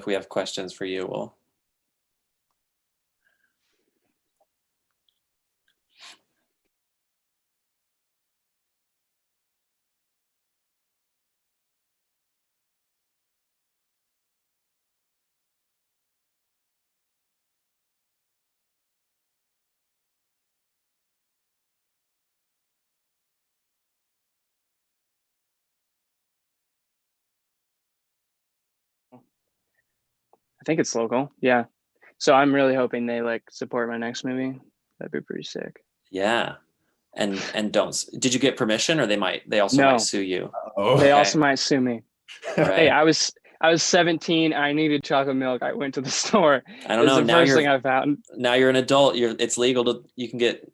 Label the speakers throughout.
Speaker 1: if we have questions for you, we'll.
Speaker 2: I think it's local. Yeah. So I'm really hoping they like support my next movie. That'd be pretty sick.
Speaker 1: Yeah. And did you get permission, or they also might
Speaker 2: No,
Speaker 1: sue you?
Speaker 3: Oh,
Speaker 2: they
Speaker 1: Okay.
Speaker 2: also might sue me.
Speaker 1: Right.
Speaker 2: Hey, I was 17. I needed chocolate milk. I went to the store.
Speaker 1: I don't know.
Speaker 2: It's the first thing I found.
Speaker 1: Now you're an adult. It's legal to, you can get.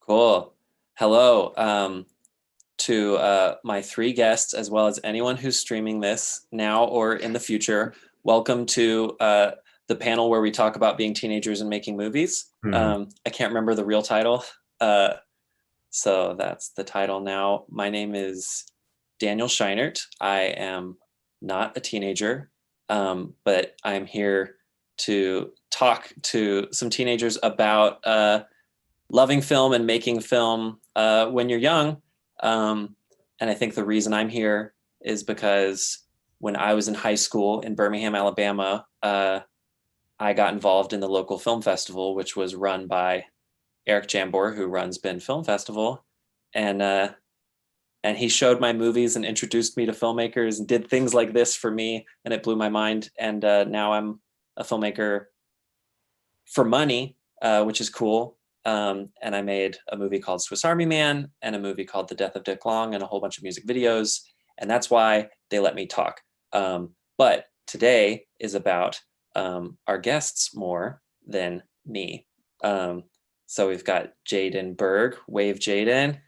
Speaker 1: Cool. Hello to my three guests, as well as anyone who's streaming this now or in the future. Welcome to the panel where we talk about being teenagers and making movies. I can't remember the real title. So that's the title now. My name is Daniel Scheinert. I am not a teenager, but I'm here to talk to some teenagers about loving film and making film when you're young. And I think the reason I'm here is because when I was in high school in Birmingham, Alabama, I got involved in the local film festival, which was run by Eric Jambor, who runs BendFilm Festival. And he showed my movies and introduced me to filmmakers and did things like this for me, and it blew my mind. And now I'm a filmmaker for money, which is cool. And I made a movie called Swiss Army Man and a movie called The Death of Dick Long and a whole bunch of music videos. And that's why they let me talk. But today is about our guests more than me. So we've got Jaden Berg, wave Jaden,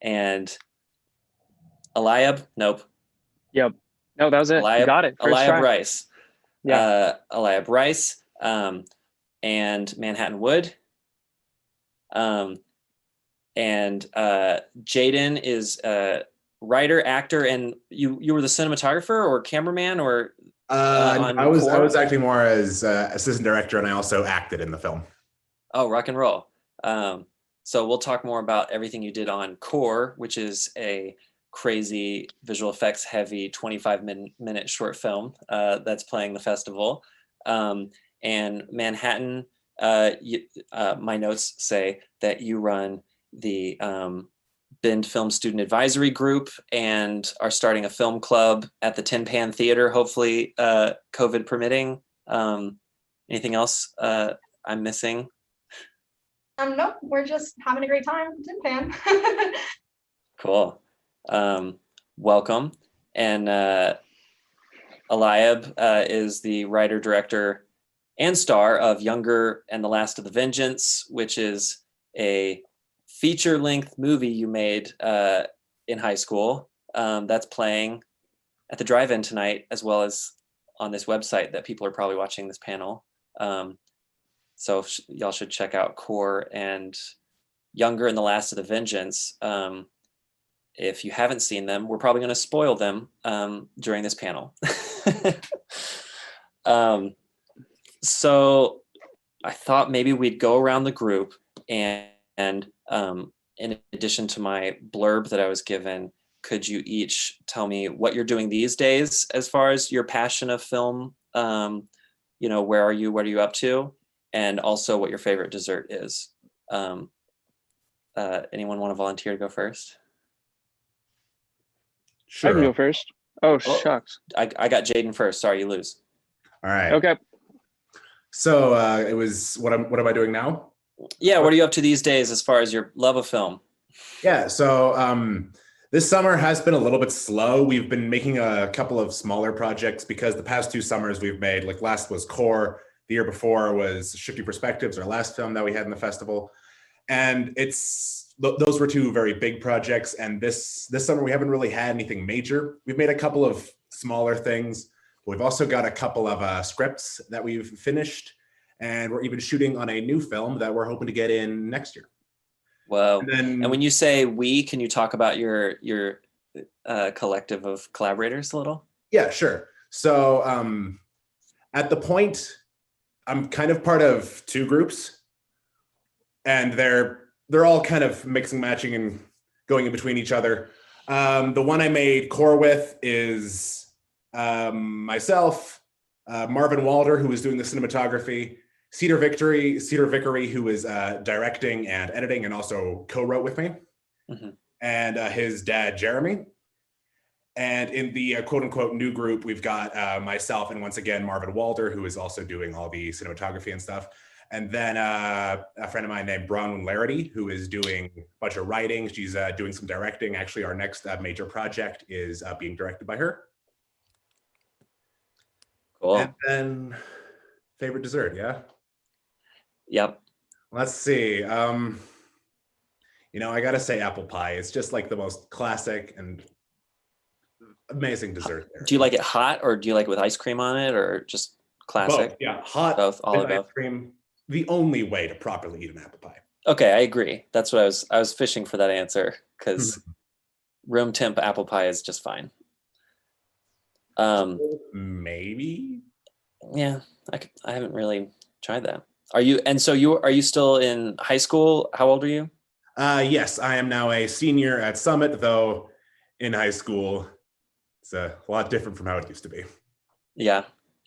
Speaker 1: and Eliab, nope.
Speaker 2: Yep. No, that was it.
Speaker 1: Eliab,
Speaker 2: You got it. First
Speaker 1: Eliab
Speaker 2: try.
Speaker 1: Rice.
Speaker 2: Yeah.
Speaker 1: Eliab Rice, and Manhattan Wood. And Jaden is a writer, actor, and you were the cinematographer or cameraman or
Speaker 3: I was acting more as assistant director, and I also acted in the film.
Speaker 1: Oh, rock and roll. So we'll talk more about everything you did on Core, which is a crazy visual effects heavy 25-minute short film that's playing the festival. And Manhattan, my notes say that you run the BendFilm Student Advisory Group and are starting a film club at the Tin Pan Theater, hopefully COVID permitting. Anything else I'm missing?
Speaker 4: Nope, we're just having a great time. Tin Pan.
Speaker 1: Cool. Welcome. And Eliab is the writer, director, and star of Younger and the Last of the Vengeants, which is a feature-length movie you made in high school that's playing at the drive-in tonight, as well as on this website that people are probably watching this panel. So y'all should check out Core and Younger and the Last of the Vengeance. If you haven't seen them, we're probably going to spoil them during this panel. So I thought maybe we'd go around the group and in addition to my blurb that I was given, could you each tell me what you're doing these days as far as your passion of film? Where are you? What are you up to? And also what your favorite dessert is. Anyone want to volunteer to go first?
Speaker 2: Sure. I can go first. Oh, shucks.
Speaker 1: I got Jaden first. Sorry, you lose.
Speaker 3: All right.
Speaker 2: Okay.
Speaker 3: So it was what am I doing now?
Speaker 1: Yeah, what are you up to these days as far as your love of film?
Speaker 3: Yeah, so this summer has been a little bit slow. We've been making a couple of smaller projects because the past 2 summers we've made, like last was Core, the year before was Shifty Perspectives, our last film that we had in the festival. And those were two very big projects. And this summer we haven't really had anything major. We've made a couple of smaller things. We've also got a couple of scripts that we've finished. And we're even shooting on a new film that we're hoping to get in next year.
Speaker 1: Whoa.
Speaker 3: And
Speaker 1: when you say we, can you talk about your collective of collaborators a little?
Speaker 3: Yeah, sure. So at the point, I'm kind of part of two groups, and they're all kind of mixing, matching, and going in between each other. The one I made Core with is myself, Marvin Walder, who is doing the cinematography, Cedar Vickery, who is directing and editing and also co-wrote with me, and his dad, Jeremy. And in the quote unquote new group, we've got myself and once again, Marvin Walder, who is also doing all the cinematography and stuff. And then a friend of mine named Bronwyn Larity, who is doing a bunch of writing. She's doing some directing. Actually, our next major project is being directed by her.
Speaker 1: Cool.
Speaker 3: And then favorite dessert, yeah?
Speaker 1: Yep.
Speaker 3: Let's see. I gotta say apple pie. It's just like the most classic and amazing dessert there.
Speaker 1: Do you like it hot, or do you like it with ice cream on it, or just classic?
Speaker 3: Both, yeah, hot,
Speaker 1: both, all
Speaker 3: with
Speaker 1: of
Speaker 3: ice cream. The only way to properly eat an apple pie.
Speaker 1: Okay, I agree. That's what I was fishing for that answer, because room temp apple pie is just fine.
Speaker 3: Maybe.
Speaker 1: Yeah, I haven't really tried that. Are you still in high school? How old are you?
Speaker 3: Yes, I am now a senior at Summit, though in high school, it's a lot different from how it used to be.
Speaker 1: Yeah,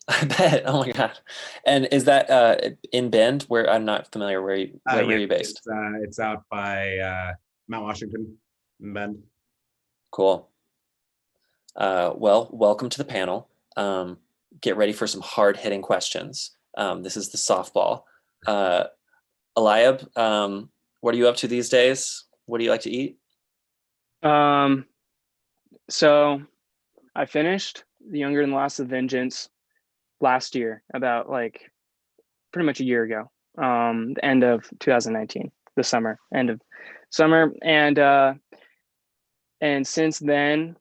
Speaker 1: I bet. Oh my God. And is that in Bend, where I'm not familiar, where are you based?
Speaker 3: It's out by Mount Washington in Bend.
Speaker 1: Cool. Well, welcome to the panel. Get ready for some hard-hitting questions. This is the softball. Eliab, what are you up to these days? What do you like to eat?
Speaker 2: So I finished The Younger and the Last of Vengeance last year, about like pretty much a year ago, the end of 2019, end of summer. And since then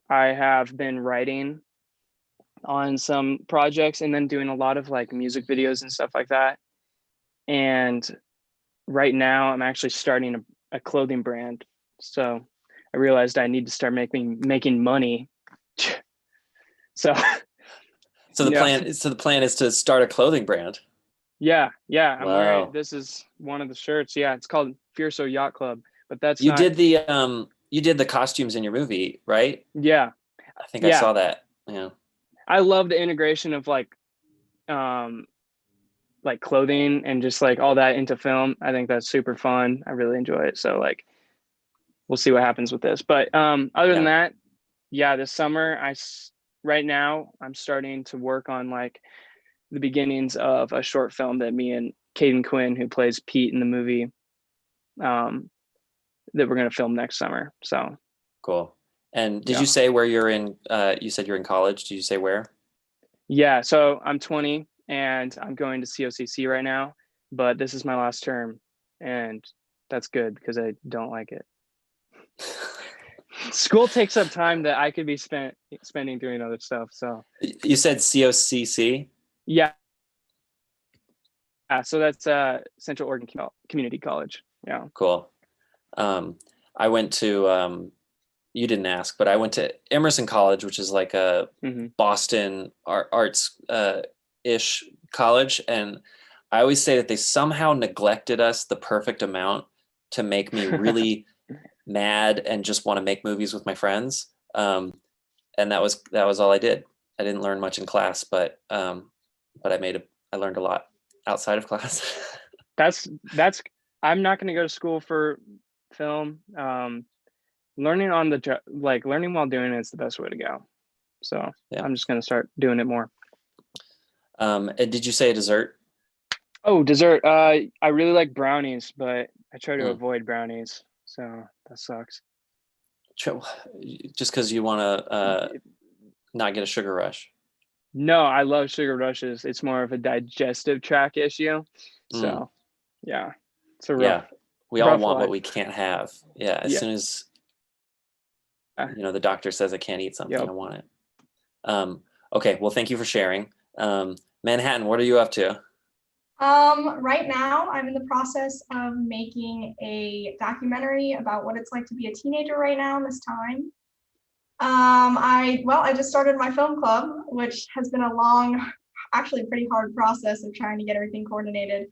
Speaker 2: I have been writing on some projects and then doing a lot of like music videos and stuff like that. And right now I'm actually starting a clothing brand. So I realized I need to start making money. So
Speaker 1: the plan is to start a clothing brand.
Speaker 2: Yeah. I'm
Speaker 1: Wow.
Speaker 2: wearing, this is one of the shirts. Yeah, it's called Fierso Yacht Club, but that's
Speaker 1: you did the costumes in your movie, right?
Speaker 2: Yeah.
Speaker 1: I think I saw that. Yeah.
Speaker 2: I love the integration of like clothing and just like all that into film. I think that's super fun. I really enjoy it. So like, we'll see what happens with this. But other than that, yeah, this summer, right now I'm starting to work on like the beginnings of a short film that me and Caden Quinn, who plays Pete in the movie, that we're going to film next summer. So
Speaker 1: cool. And did you say where you're in? You said you're in college. Did you say where?
Speaker 2: Yeah, so I'm 20 and I'm going to COCC right now, but this is my last term, and that's good because I don't like it. School takes up time that I could be spending doing other stuff. So
Speaker 1: you said COCC?
Speaker 2: Yeah. So that's Central Oregon Community College. Yeah.
Speaker 1: Cool. I went to you didn't ask, but I went to Emerson College, which is like a Boston arts ish college, and I always say that they somehow neglected us the perfect amount to make me really mad and just want to make movies with my friends. And that was all I did. I didn't learn much in class, but I learned a lot outside of class.
Speaker 2: That's I'm not going to go to school for film. Learning on the learning while doing it is the best way to go. So I'm just going to start doing it more.
Speaker 1: Did you say a dessert?
Speaker 2: Oh, dessert. I really like brownies, but I try to
Speaker 1: Mm.
Speaker 2: avoid brownies, so that sucks.
Speaker 1: Just because you want to not get a sugar rush.
Speaker 2: No, I love sugar rushes. It's more of a digestive tract issue.
Speaker 1: Mm.
Speaker 2: So, yeah, it's a
Speaker 1: Yeah, we all
Speaker 2: rough
Speaker 1: want what
Speaker 2: life.
Speaker 1: we can't have. Yeah, as
Speaker 2: Yeah.
Speaker 1: soon as the doctor says I can't eat something,
Speaker 2: Yep.
Speaker 1: I want it. Okay, well, thank you for sharing. Manhattan, what are you up to?
Speaker 4: Right now I'm in the process of making a documentary about what it's like to be a teenager right now in this time. I just started my film club, which has been a long, actually pretty hard process of trying to get everything coordinated.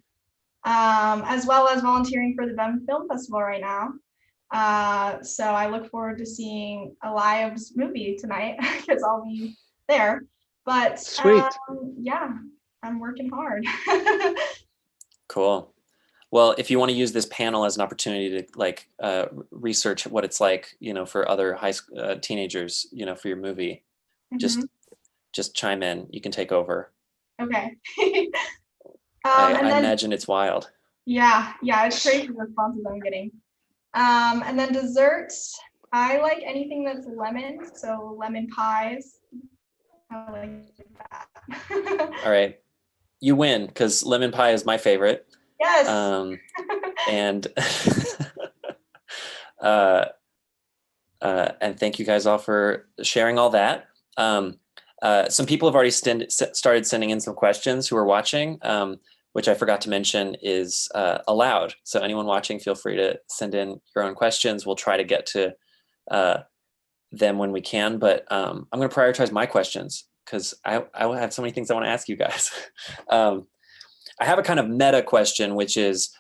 Speaker 4: As well as volunteering for the BendFilm Festival right now. So I look forward to seeing Eliab's movie tonight because I'll be there. But
Speaker 2: Sweet.
Speaker 4: yeah, I'm working hard.
Speaker 1: Cool. Well, if you want to use this panel as an opportunity to research what it's like, for other high school teenagers, for your movie,
Speaker 4: Mhm.
Speaker 1: just chime in. You can take over.
Speaker 4: Okay.
Speaker 1: I
Speaker 4: And then
Speaker 1: imagine it's wild.
Speaker 4: yeah, it's crazy the responses I'm getting. And then desserts, I like anything that's lemon, so lemon pies. I like that.
Speaker 1: All right, you win because lemon pie is my favorite.
Speaker 4: Yes.
Speaker 1: And and thank you guys all for sharing all that. Some people have already started sending in some questions who are watching, which I forgot to mention is allowed. So anyone watching, feel free to send in your own questions. We'll try to get to them when we can, but I'm going to prioritize my questions because I have so many things I want to ask you guys. I have a kind of meta question, which is,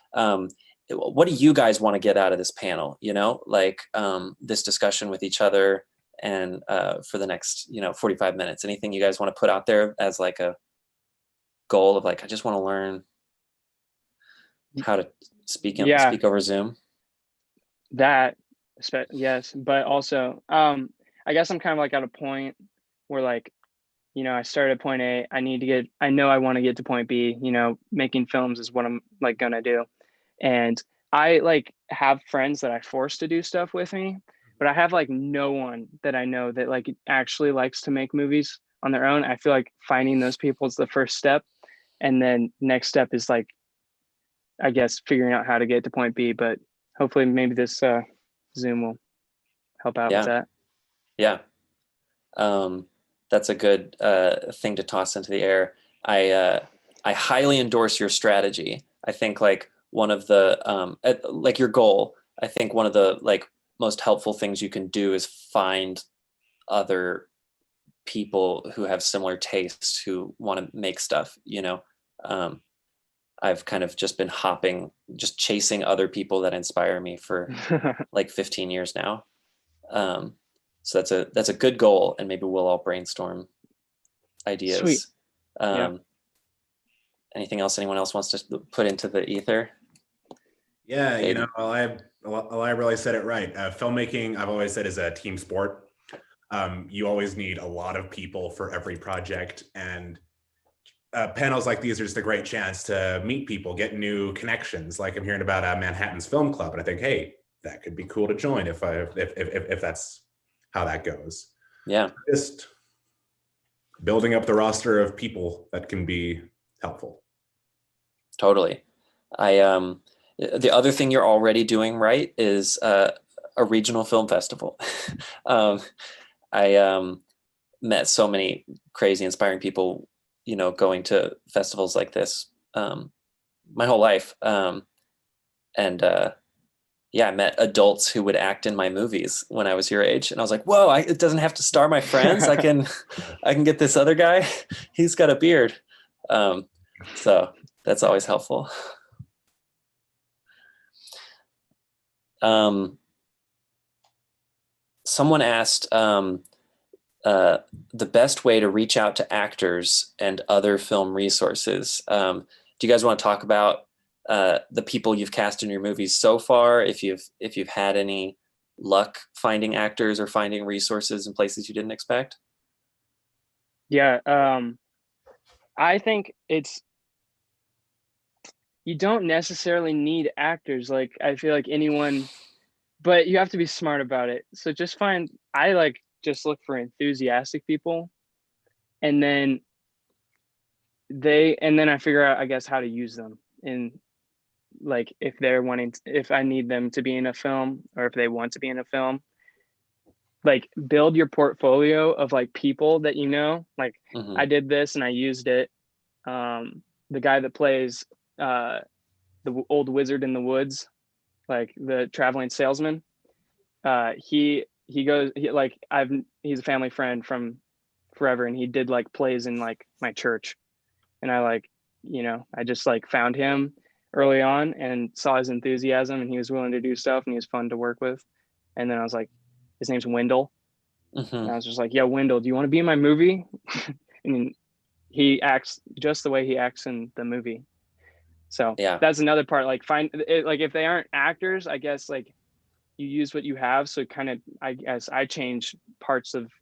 Speaker 1: what do you guys want to get out of this panel? This discussion with each other and for the next, 45 minutes. Anything you guys want to put out there as like a goal of I just want to learn how to speak over Zoom?
Speaker 2: That, yes, but also, I guess I'm kind of like at a point where I started at point A. I know I want to get to point B. Making films is what I'm gonna do, and I have friends that I force to do stuff with me, but I have no one that I know that actually likes to make movies on their own. I feel like finding those people is the first step, and then next step is I guess figuring out how to get to point B. But hopefully, maybe this Zoom will help out with that.
Speaker 1: Yeah. That's a good thing to toss into the air. I highly endorse your strategy. I think one of the your goal. I think one of the most helpful things you can do is find other people who have similar tastes who want to make stuff. I've kind of just been chasing other people that inspire me for 15 years now. So that's a good goal, and maybe we'll all brainstorm ideas.
Speaker 2: Sweet.
Speaker 1: Anything else anyone else wants to put into the ether?
Speaker 3: Yeah, Eliab really said it right. Filmmaking, I've always said, is a team sport. You always need a lot of people for every project, and panels like these are just a great chance to meet people, get new connections. Like I'm hearing about Manhattan's Film Club, and I think, hey, that could be cool to join if that's how that goes.
Speaker 1: Yeah,
Speaker 3: just building up the roster of people that can be helpful.
Speaker 1: Totally. The other thing you're already doing right is a regional film festival. I met so many crazy, inspiring people, going to festivals like this my whole life. I met adults who would act in my movies when I was your age, and I was like, "Whoa! It doesn't have to star my friends. I can get this other guy. He's got a beard." So that's always helpful. Someone asked the best way to reach out to actors and other film resources. Do you guys want to talk about the people you've cast in your movies so far? If you've had any luck finding actors or finding resources in places you didn't expect?
Speaker 2: Yeah. I think you don't necessarily need actors. Like, I feel like anyone, but you have to be smart about it. So just look for enthusiastic people, and then I figure out, I guess, how to use them. And like, if I need them to be in a film, or if they want to be in a film, like, build your portfolio of like people that like, I did this and I used it. The guy that plays the old wizard in the woods, like the traveling salesman, he's a family friend from forever, and he did like plays in like my church, and I just like found him early on and saw his enthusiasm, and he was willing to do stuff, and he was fun to work with. And then I was like, his name's Wendell. And I was just like, yeah, Wendell, do you want to be in my movie? And he acts just the way he acts in the movie. So
Speaker 1: Yeah.
Speaker 2: that's another part. Like, if they aren't actors, I guess, like, you use what you have. So kind of, I guess, I change parts of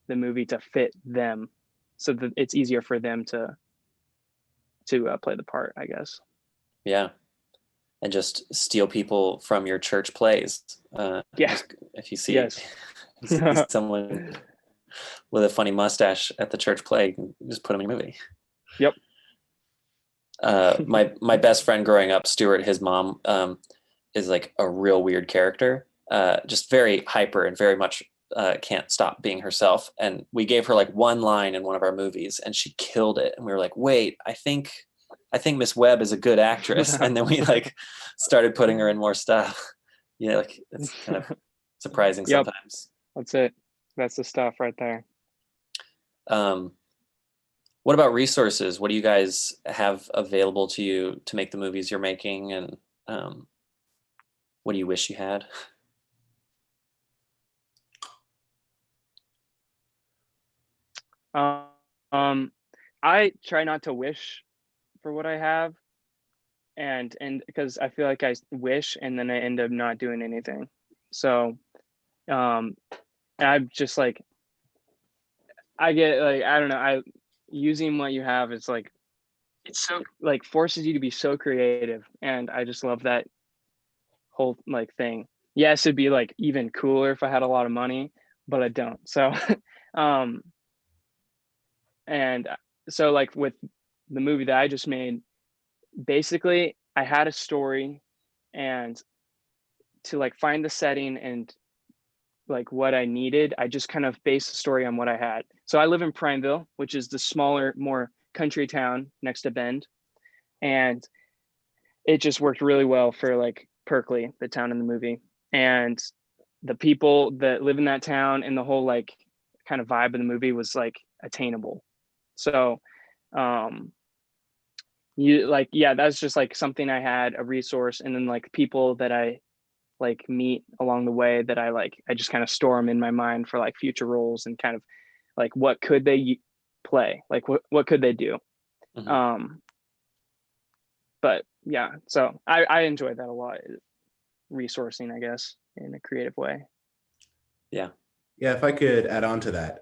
Speaker 2: the movie to fit them, so that it's easier for them to play the part, I guess.
Speaker 1: Yeah. And just steal people from your church plays.
Speaker 2: Yeah.
Speaker 1: If you see,
Speaker 2: Yes.
Speaker 1: see someone with a funny mustache at the church play, just put them in your movie.
Speaker 2: Yep.
Speaker 1: My best friend growing up, Stuart, his mom is like a real weird character, just very hyper and very much can't stop being herself. And we gave her like one line in one of our movies, and she killed it. And we were like, wait, I think Miss Webb is a good actress. And then we like started putting her in more stuff. Yeah, like, it's kind of surprising sometimes.
Speaker 2: That's it. That's the stuff right there.
Speaker 1: What about resources? What do you guys have available to you to make the movies you're making? And what do you wish you had?
Speaker 2: I try not to wish for what I have, and because I feel like I wish and then I end up not doing anything. So and I'm just like, I get like, I don't know, using what you have is like, it's so like forces you to be so creative, and I just love that whole like thing. Yes, it'd be like even cooler if I had a lot of money, but I don't. So and so, like, with the movie that I just made, basically I had a story, and to like find the setting and like what I needed, I just kind of based the story on what I had. So I live in Prineville, which is the smaller, more country town next to Bend. And it just worked really well for like Perkley, the town in the movie. And the people that live in that town and the whole like kind of vibe of the movie was like attainable. So that's just like something I had, a resource, and then like people that I like meet along the way that I just kind of store them in my mind for like future roles, and kind of like, what could they play, like what could they do. But yeah, so I enjoy that a lot, resourcing, I guess, in a creative way.
Speaker 3: Yeah, if I could add on to that,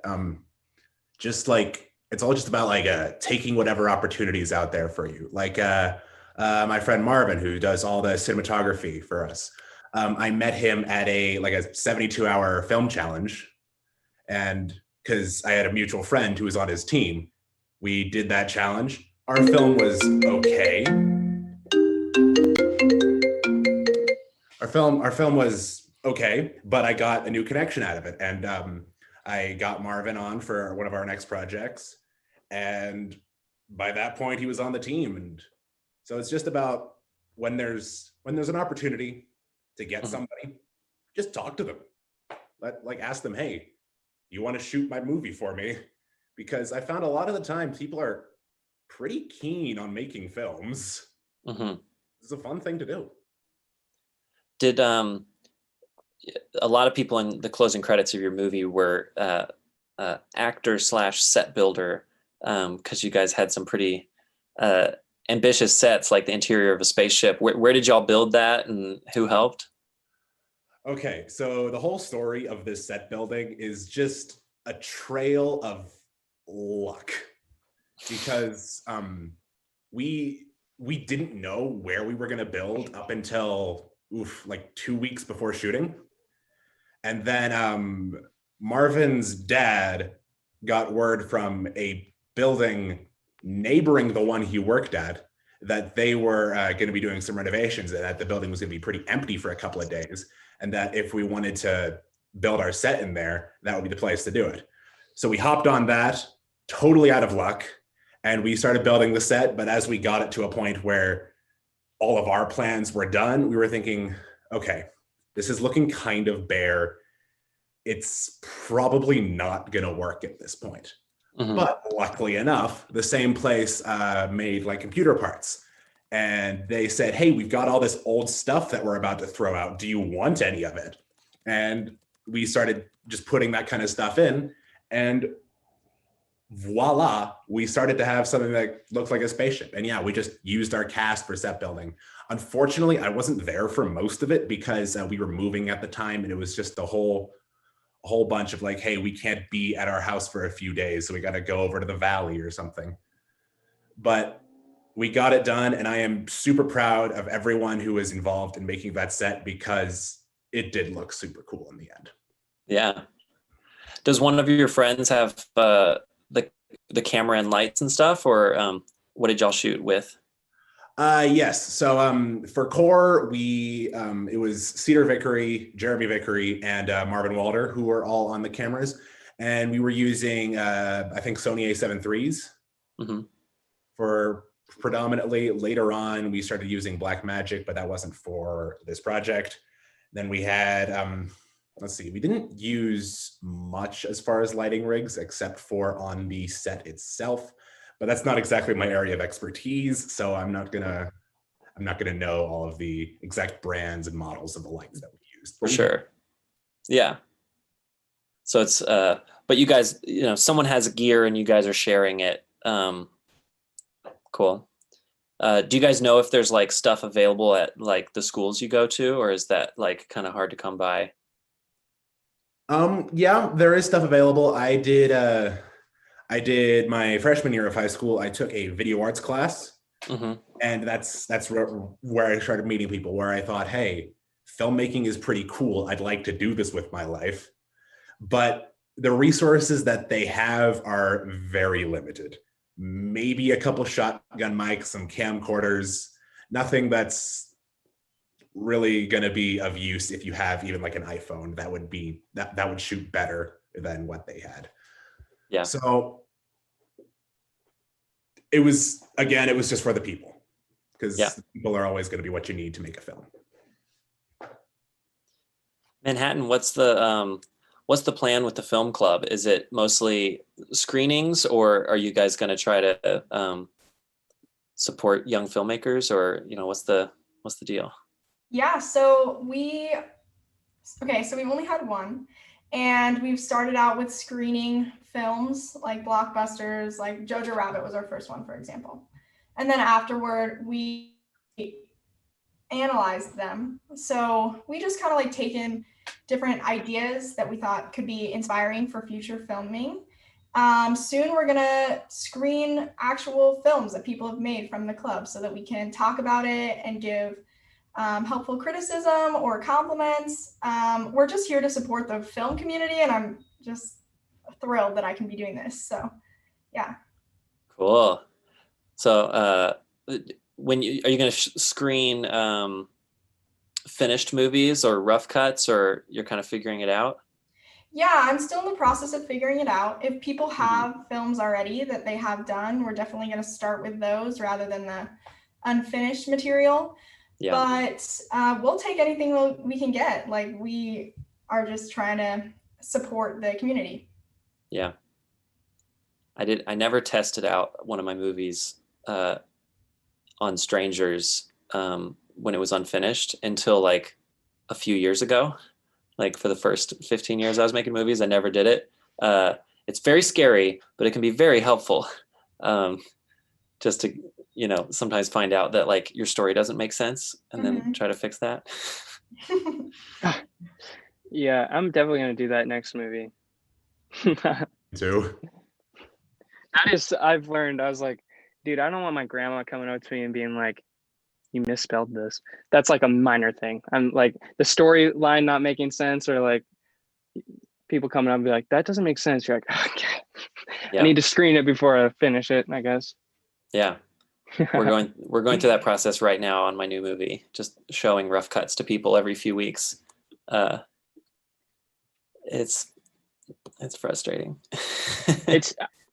Speaker 3: just like, it's all just about like taking whatever opportunities out there for you. Like my friend Marvin, who does all the cinematography for us. I met him at a 72-hour film challenge, and because I had a mutual friend who was on his team, we did that challenge. Our film was okay. Our film was okay, but I got a new connection out of it, and I got Marvin on for one of our next projects, and by that point he was on the team. And so it's just about, when there's an opportunity to get somebody, just talk to them. Ask them, hey, you want to shoot my movie for me? Because I found a lot of the time people are pretty keen on making films. It's a fun thing to do.
Speaker 1: Did a lot of people in the closing credits of your movie were actor / set builder, because you guys had some pretty ambitious sets, like the interior of a spaceship. Where did y'all build that, and who helped?
Speaker 3: Okay, so the whole story of this set building is just a trail of luck. because we didn't know where we were going to build up until like 2 weeks before shooting. And then Marvin's dad got word from a building neighboring the one he worked at that they were going to be doing some renovations, and that the building was going to be pretty empty for a couple of days, and that if we wanted to build our set in there, that would be the place to do it. So we hopped on that, totally out of luck, and we started building the set. But as we got it to a point where all of our plans were done, we were thinking, okay, this is looking kind of bare. It's probably not going to work at this point. Mm-hmm. But luckily enough, the same place made like computer parts. And they said, hey, we've got all this old stuff that we're about to throw out. Do you want any of it? And we started just putting that kind of stuff in. And voila, we started to have something that looked like a spaceship. And yeah, we just used our cast for set building. Unfortunately, I wasn't there for most of it because we were moving at the time, and it was just a whole bunch of like, hey, we can't be at our house for a few days, so we got to go over to the valley or something. But we got it done, and I am super proud of everyone who was involved in making that set because it did look super cool in the end.
Speaker 1: Yeah. Does one of your friends have the camera and lights and stuff, or what did y'all shoot with?
Speaker 3: Yes. So for core, it was Cedar Vickery, Jeremy Vickery, and Marvin Walder, who were all on the cameras. And we were using, I think, Sony A7 IIIs mm-hmm. for predominantly. Later on, we started using Blackmagic, but that wasn't for this project. Then we had, let's see, we didn't use much as far as lighting rigs, except for on the set itself. But that's not exactly my area of expertise, so I'm not gonna know all of the exact brands and models of the lights that we used.
Speaker 1: For sure. Yeah. So it's but you guys, someone has gear and you guys are sharing it. Cool. Do you guys know if there's like stuff available at like the schools you go to, or is that like kind of hard to come by?
Speaker 3: Yeah, there is stuff available. I did my freshman year of high school. I took a video arts class, mm-hmm. and that's where I started meeting people, where I thought, hey, filmmaking is pretty cool. I'd like to do this with my life. But the resources that they have are very limited. Maybe a couple shotgun mics, some camcorders, nothing that's really going to be of use if you have even like an iPhone that would shoot better than what they had. Yeah. So it was just for the people, because people are always going to be what you need to make a film.
Speaker 1: Manhattan, what's the plan with the film club? Is it mostly screenings, or are you guys going to try to support young filmmakers, or what's the deal?
Speaker 4: Yeah, so we've only had one. And we've started out with screening films like blockbusters, like Jojo Rabbit was our first one, for example. And then afterward, we analyzed them. So we just kind of like taken different ideas that we thought could be inspiring for future filming. Soon we're gonna screen actual films that people have made from the club so that we can talk about it and give helpful criticism or compliments. We're just here to support the film community, and I'm just thrilled that I can be doing this. So, yeah.
Speaker 1: Cool. So, are you going to screen finished movies or rough cuts, or you're kind of figuring it out?
Speaker 4: Yeah, I'm still in the process of figuring it out. If people have films already that they have done, we're definitely going to start with those rather than the unfinished material. Yeah. But we'll take anything we can get. Like, we are just trying to support the community.
Speaker 1: Yeah. I never tested out one of my movies on strangers when it was unfinished until like a few years ago. Like for the first 15 years I was making movies, I never did it. It's very scary, but it can be very helpful. Just to sometimes find out that like your story doesn't make sense and then try to fix that.
Speaker 2: Yeah, I'm definitely going to do that next movie.
Speaker 3: Too.
Speaker 2: That is, I've learned. I was like, dude, I don't want my grandma coming up to me and being like, "You misspelled this." That's like a minor thing. I'm like the storyline not making sense, or like people coming up and be like, "That doesn't make sense." You're like, okay, I
Speaker 1: Yeah.
Speaker 2: need to screen it before I finish it, I guess.
Speaker 1: Yeah. We're going through that process right now on my new movie, just showing rough cuts to people every few weeks. It's frustrating.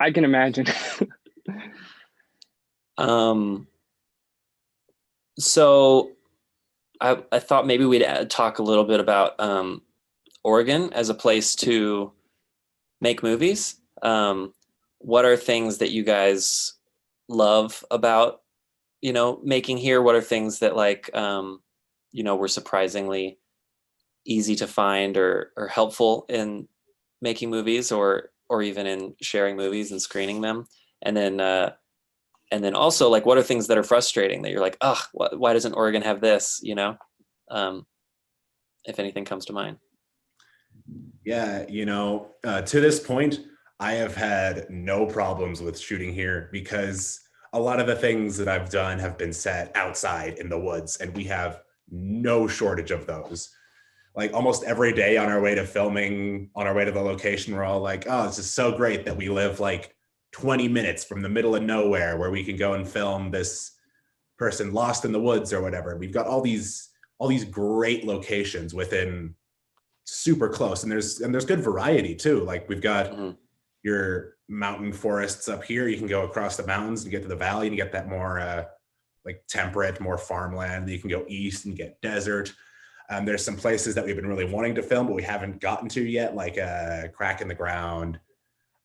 Speaker 2: I can imagine.
Speaker 1: So I thought maybe we'd talk a little bit about Oregon as a place to make movies. What are things that you guys love about, making here? What are things that like, were surprisingly easy to find or helpful in making movies, or even in sharing movies and screening them? And then also, like, what are things that are frustrating that you're like, oh, why doesn't Oregon have this? If anything comes to mind.
Speaker 3: Yeah, to this point, I have had no problems with shooting here because a lot of the things that I've done have been set outside in the woods, and we have no shortage of those. Like almost every day on our way to filming, on our way to the location, we're all like, oh, this is so great that we live like 20 minutes from the middle of nowhere where we can go and film this person lost in the woods or whatever. We've got all these great locations within super close, and there's good variety too. Like we've got your mountain forests up here. You can go across the mountains and get to the valley and you get that more like temperate, more farmland. You can go east and get desert. There's some places that we've been really wanting to film, but we haven't gotten to yet, like Crack in the Ground,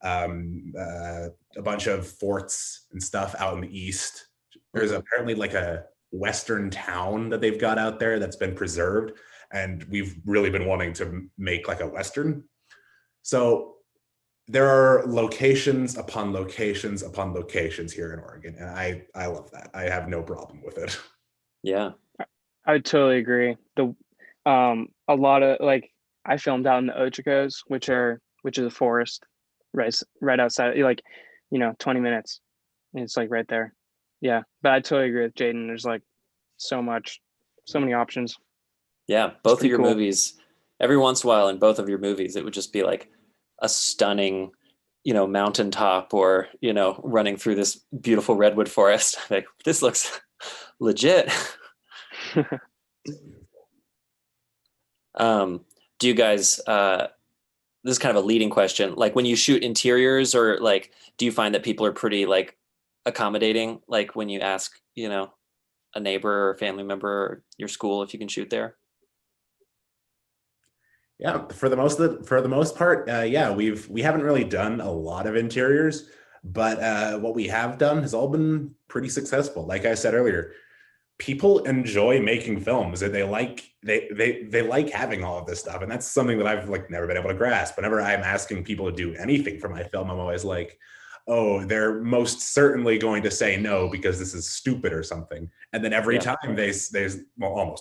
Speaker 3: a bunch of forts and stuff out in the east. There's apparently like a western town that they've got out there that's been preserved, and we've really been wanting to make like a western. So there are locations upon locations upon locations here in Oregon, and I love that. I have no problem with it.
Speaker 1: Yeah,
Speaker 2: I would totally agree. A lot of like I filmed out in the Ochocos, which is a forest right outside, like 20 minutes. It's like right there. Yeah, but I totally agree with Jaden. There's like so many options.
Speaker 1: yeah. Both of your
Speaker 2: cool.
Speaker 1: movies, every once in a while in both of your movies, it would just be like a stunning, mountaintop, or running through this beautiful redwood forest. Like, this looks legit. Do you guys, this is kind of a leading question, like when you shoot interiors, or like, do you find that people are pretty like accommodating, like when you ask, a neighbor or a family member or your school if you can shoot there?
Speaker 3: Yeah, for the most part, yeah, we haven't really done a lot of interiors, but what we have done has all been pretty successful. Like I said earlier, people enjoy making films, and they like having all of this stuff, and that's something that I've like never been able to grasp. Whenever I'm asking people to do anything for my film, I'm always like, oh, they're most certainly going to say no because this is stupid or something. And then every time well,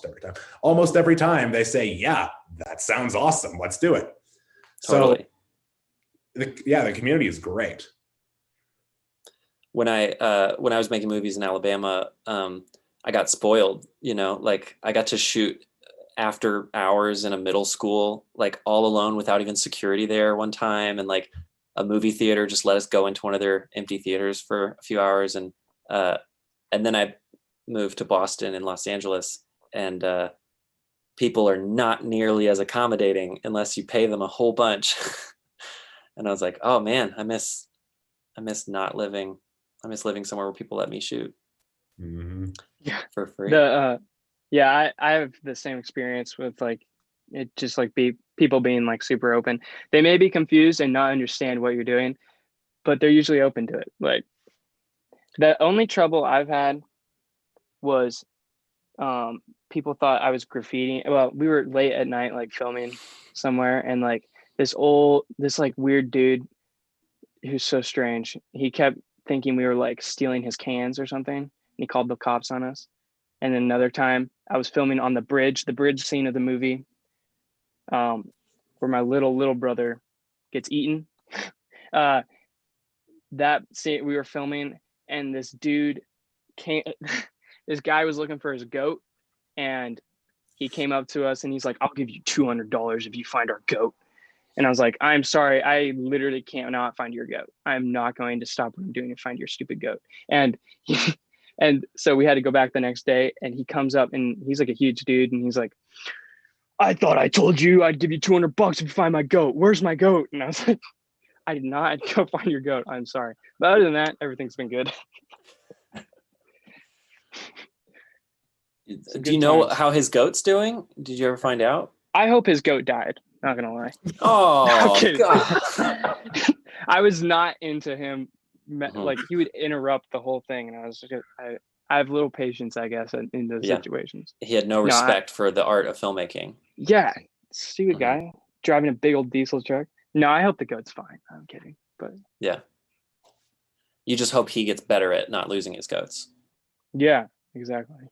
Speaker 3: almost every time they say, yeah, that sounds awesome, let's do it.
Speaker 1: Totally.
Speaker 3: So the community is great.
Speaker 1: When I was making movies in Alabama, I got spoiled, like I got to shoot after hours in a middle school, like all alone without even security there one time. And like a movie theater just let us go into one of their empty theaters for a few hours. And then I moved to Boston and Los Angeles, and people are not nearly as accommodating unless you pay them a whole bunch. And I was like, oh man, I miss living somewhere where people let me shoot.
Speaker 2: Yeah,
Speaker 1: for free.
Speaker 2: I have the same experience with like it, just like people being like super open. They may be confused and not understand what you're doing, but they're usually open to it. Like the only trouble I've had was people thought I was graffitiing. Well, we were late at night like filming somewhere, and like this like weird dude who's so strange, he kept thinking we were like stealing his cans or something, and he called the cops on us. And then another time I was filming on the bridge scene of the movie, where my little brother gets eaten. that scene we were filming, and this dude came. This guy was looking for his goat, and he came up to us and he's like, "I'll give you $200 if you find our goat." And I was like, "I'm sorry, I literally cannot find your goat. I'm not going to stop what I'm doing to find your stupid goat." And and so we had to go back the next day, and he comes up and he's like a huge dude, and he's like, "I thought I told you I'd give you $200 if you find my goat. Where's my goat?" And I was like, "I did not go find your goat. I'm sorry." But other than that, everything's been good.
Speaker 1: Do you know how his goat's doing? Did you ever find out?
Speaker 2: I hope his goat died. Not gonna lie.
Speaker 1: Oh,
Speaker 2: God. I was not into him. Like, he would interrupt the whole thing, and I was just, I have little patience, I guess, in those situations.
Speaker 1: He had no respect for the art of filmmaking.
Speaker 2: Yeah, stupid guy driving a big old diesel truck. No, I hope the goat's fine. I'm kidding, but
Speaker 1: yeah, you just hope he gets better at not losing his goats.
Speaker 2: Yeah, exactly.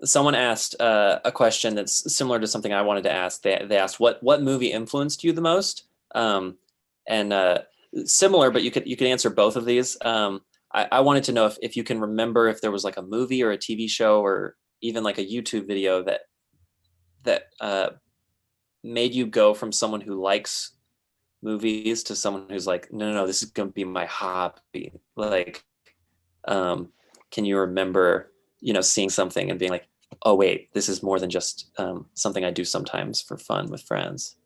Speaker 1: Someone asked a question that's similar to something I wanted to ask. They asked what movie influenced you the most, and similar, but you could answer both of these. I wanted to know if you can remember if there was like a movie or a TV show or even like a YouTube video that made you go from someone who likes movies to someone who's like, no, this is going to be my hobby. Like, can you remember, seeing something and being like, oh wait, this is more than just something I do sometimes for fun with friends?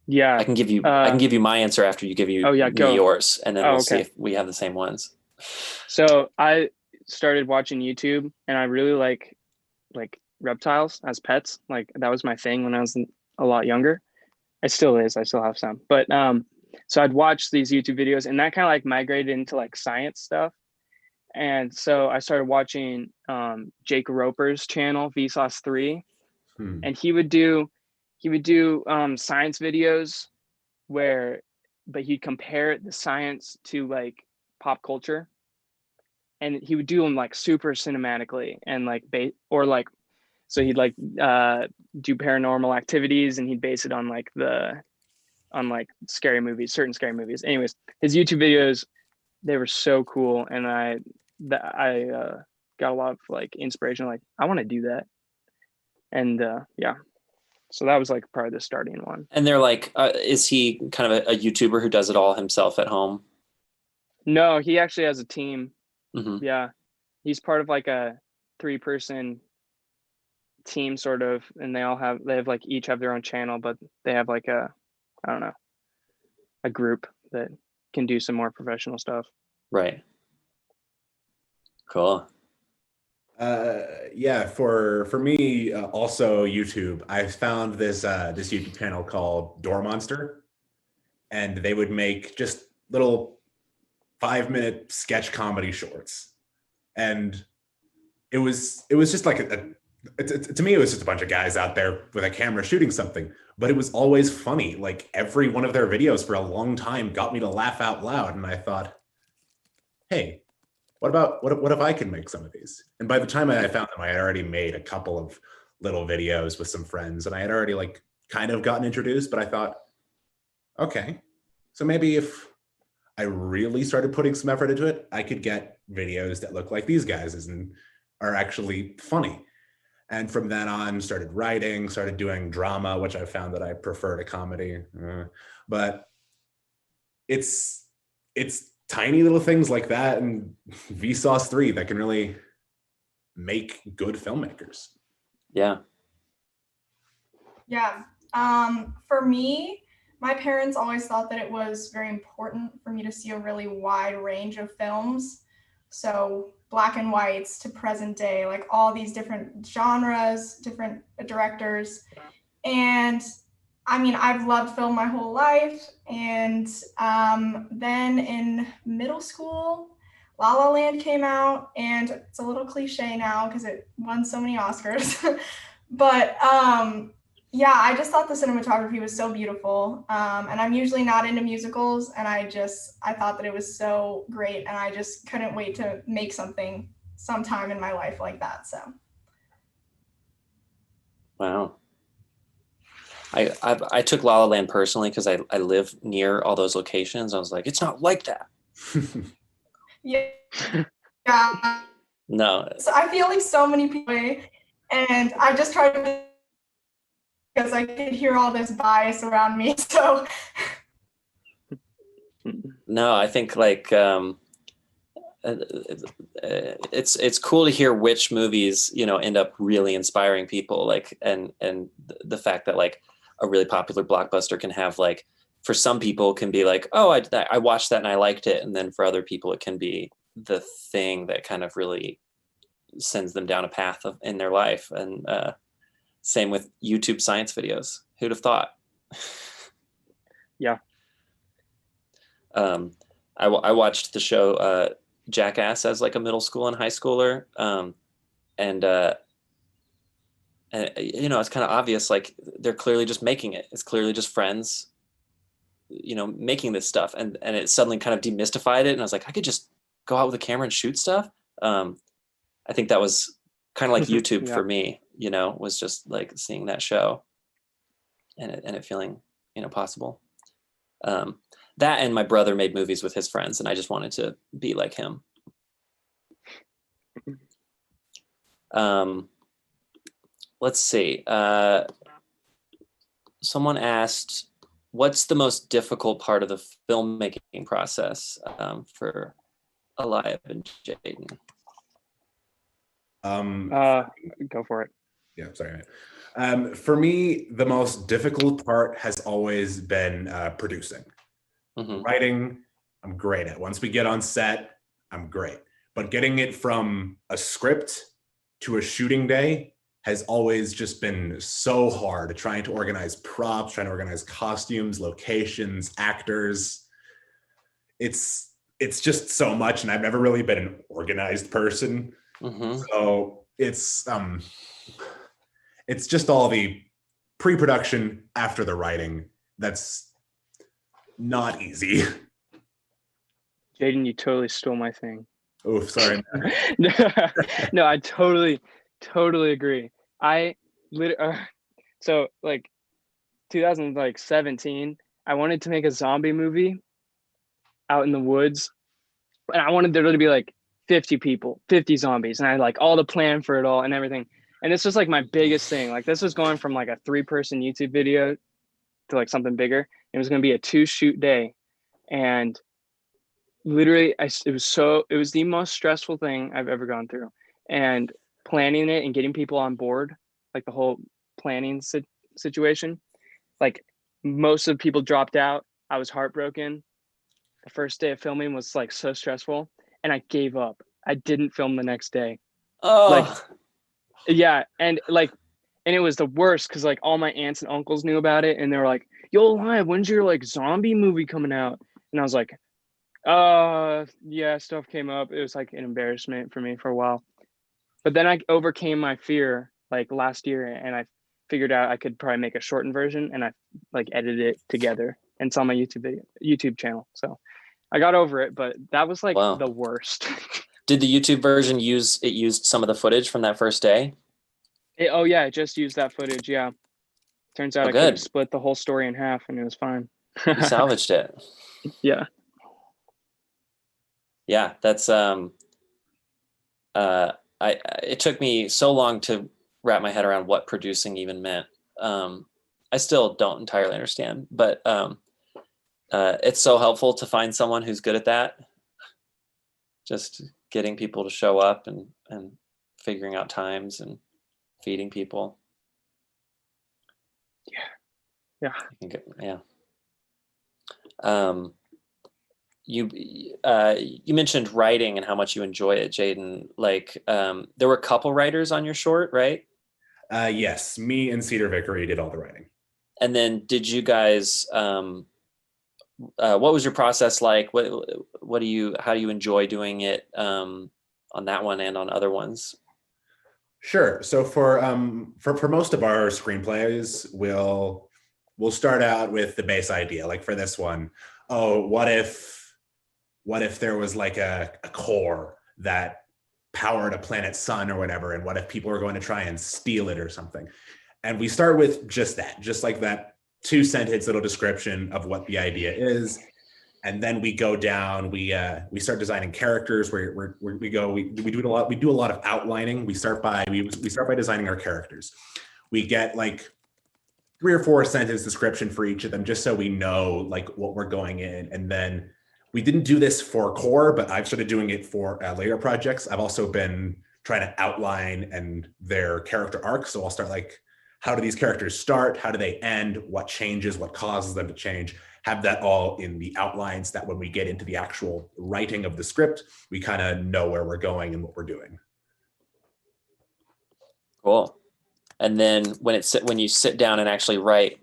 Speaker 2: Yeah,
Speaker 1: I can give you my answer after you give me yours, and then we'll see if we have the same ones.
Speaker 2: So I started watching YouTube, and I really like reptiles as pets. Like, that was my thing when I was a lot younger. It still is. I still have some, but so I'd watch these YouTube videos, and that kind of like migrated into like science stuff. And so I started watching Jake Roper's channel, Vsauce 3, and he would do science videos but he'd compare the science to like pop culture, and he would do them like super cinematically and like so he'd like do paranormal activities, and he'd base it on like scary movies, certain scary movies. Anyways, his YouTube videos, they were so cool, and I got a lot of like inspiration. Like, I want to do that, and so that was like probably the starting one.
Speaker 1: And they're like, is he kind of a YouTuber who does it all himself at home?
Speaker 2: No, he actually has a team.
Speaker 1: Mm-hmm.
Speaker 2: Yeah, he's part of like a 3-person team sort of, and they have like each have their own channel, but they have like a group that can do some more professional stuff.
Speaker 1: Right. Cool.
Speaker 3: Yeah, for me, also YouTube. I found this YouTube channel called Door Monster, and they would make just little 5-minute sketch comedy shorts, and it was just like to me, it was just a bunch of guys out there with a camera shooting something, but it was always funny. Like, every one of their videos for a long time got me to laugh out loud, and I thought, hey, what if I can make some of these? And by the time I found them, I had already made a couple of little videos with some friends, and I had already like kind of gotten introduced, but I thought, okay, so maybe if I really started putting some effort into it, I could get videos that look like these guys and are actually funny. And from then on, started writing, started doing drama, which I found that I prefer to comedy. But it's tiny little things like that and Vsauce 3 that can really make good filmmakers.
Speaker 1: Yeah.
Speaker 4: Yeah. For me, my parents always thought that it was very important for me to see a really wide range of films. So black and whites to present day, like all these different genres, different directors. And I mean, I've loved film my whole life. And then in middle school, La La Land came out, and it's a little cliche now because it won so many Oscars. But yeah, I just thought the cinematography was so beautiful. And I'm usually not into musicals, and I thought that it was so great, and I just couldn't wait to make something sometime in my life like that. So.
Speaker 1: Wow. I took La La Land personally because I live near all those locations. I was like, it's not like that.
Speaker 4: Yeah. Yeah.
Speaker 1: No.
Speaker 4: So I feel like so many people, and I just try to, because I can hear all this bias around me. So
Speaker 1: No, I think like it's cool to hear which movies, you know, end up really inspiring people, like, and the fact that like a really popular blockbuster can have, like, for some people can be like, oh, I watched that and I liked it, and then for other people it can be the thing that kind of really sends them down a path in their life. And same with YouTube science videos. Who'd have thought?
Speaker 2: Yeah.
Speaker 1: I watched the show Jackass as like a middle school and high schooler, and you know, it's kind of obvious, like they're clearly just making it. It's clearly just friends, you know, making this stuff, and it suddenly kind of demystified it, and I was like, I could just go out with a camera and shoot stuff. I think that was kind of like YouTube
Speaker 2: Yeah.
Speaker 1: for me, you know, was just like seeing that show and it feeling, you know, possible. That, and my brother made movies with his friends, and I just wanted to be like him. Let's see. Someone asked, what's the most difficult part of the filmmaking process for Eliab and Jaden?
Speaker 2: Go for it.
Speaker 3: Yeah, sorry. For me, the most difficult part has always been producing.
Speaker 1: Mm-hmm.
Speaker 3: Writing, I'm great at. Once we get on set, I'm great. But getting it from a script to a shooting day has always just been so hard. Trying to organize props, trying to organize costumes, locations, actors. It's just so much, and I've never really been an organized person.
Speaker 1: Mm-hmm.
Speaker 3: So it's just all the pre-production after the writing that's not easy.
Speaker 2: Jaden, you totally stole my thing.
Speaker 3: Oof, sorry.
Speaker 2: No, I totally agree. So like 2017, I wanted to make a zombie movie out in the woods, and I wanted there to be like 50 people, 50 zombies, and I had like all the plan for it all and everything. And this was like my biggest thing. Like this was going from like a 3-person YouTube video to like something bigger. It was going to be a 2-shoot day, and literally it was the most stressful thing I've ever gone through. And planning it and getting people on board, like the whole planning situation, like most of the people dropped out. I was heartbroken. The first day of filming was like so stressful, and I gave up. I didn't film the next day.
Speaker 1: Oh,
Speaker 2: Like, yeah. And it was the worst because like all my aunts and uncles knew about it, and they were like, yo, Live, when's your like zombie movie coming out? And I was like, yeah, stuff came up. It was like an embarrassment for me for a while. But then I overcame my fear like last year, and I figured out I could probably make a shortened version, and I like edited it together, and it's on my YouTube channel. So I got over it, but that was like
Speaker 1: wow.
Speaker 2: the worst.
Speaker 1: Did the YouTube version used some of the footage from that first day?
Speaker 2: It just used that footage. Yeah. Turns out I could have split the whole story in half, and it was fine.
Speaker 1: You salvaged it.
Speaker 2: Yeah.
Speaker 1: Yeah, that's it took me so long to wrap my head around what producing even meant. I still don't entirely understand, but it's so helpful to find someone who's good at that. Just getting people to show up and figuring out times and feeding people.
Speaker 2: Yeah.
Speaker 1: Yeah. You mentioned writing and how much you enjoy it, Jaden. Like, there were a couple writers on your short, right?
Speaker 3: Yes, me and Cedar Vickery did all the writing.
Speaker 1: And then did you guys, what was your process like? How do you enjoy doing it on that one and on other ones?
Speaker 3: Sure. So for most of our screenplays, we'll start out with the base idea. Like for this one, what if there was like a core that powered a planet's sun or whatever, and what if people were going to try and steal it or something? And we start with just that, just like that 2-sentence little description of what the idea is. And then we go down, we start designing characters where we do a lot of outlining. We start by designing our characters. We get like 3 or 4 sentence description for each of them, just so we know like what we're going in. And then we didn't do this for core, but I've started doing it for later projects. I've also been trying to outline and their character arc. So I'll start like, how do these characters start? How do they end? What changes? What causes them to change? Have that all in the outlines, that when we get into the actual writing of the script, we kind of know where we're going and what we're doing.
Speaker 1: Cool. And then when you sit down and actually write,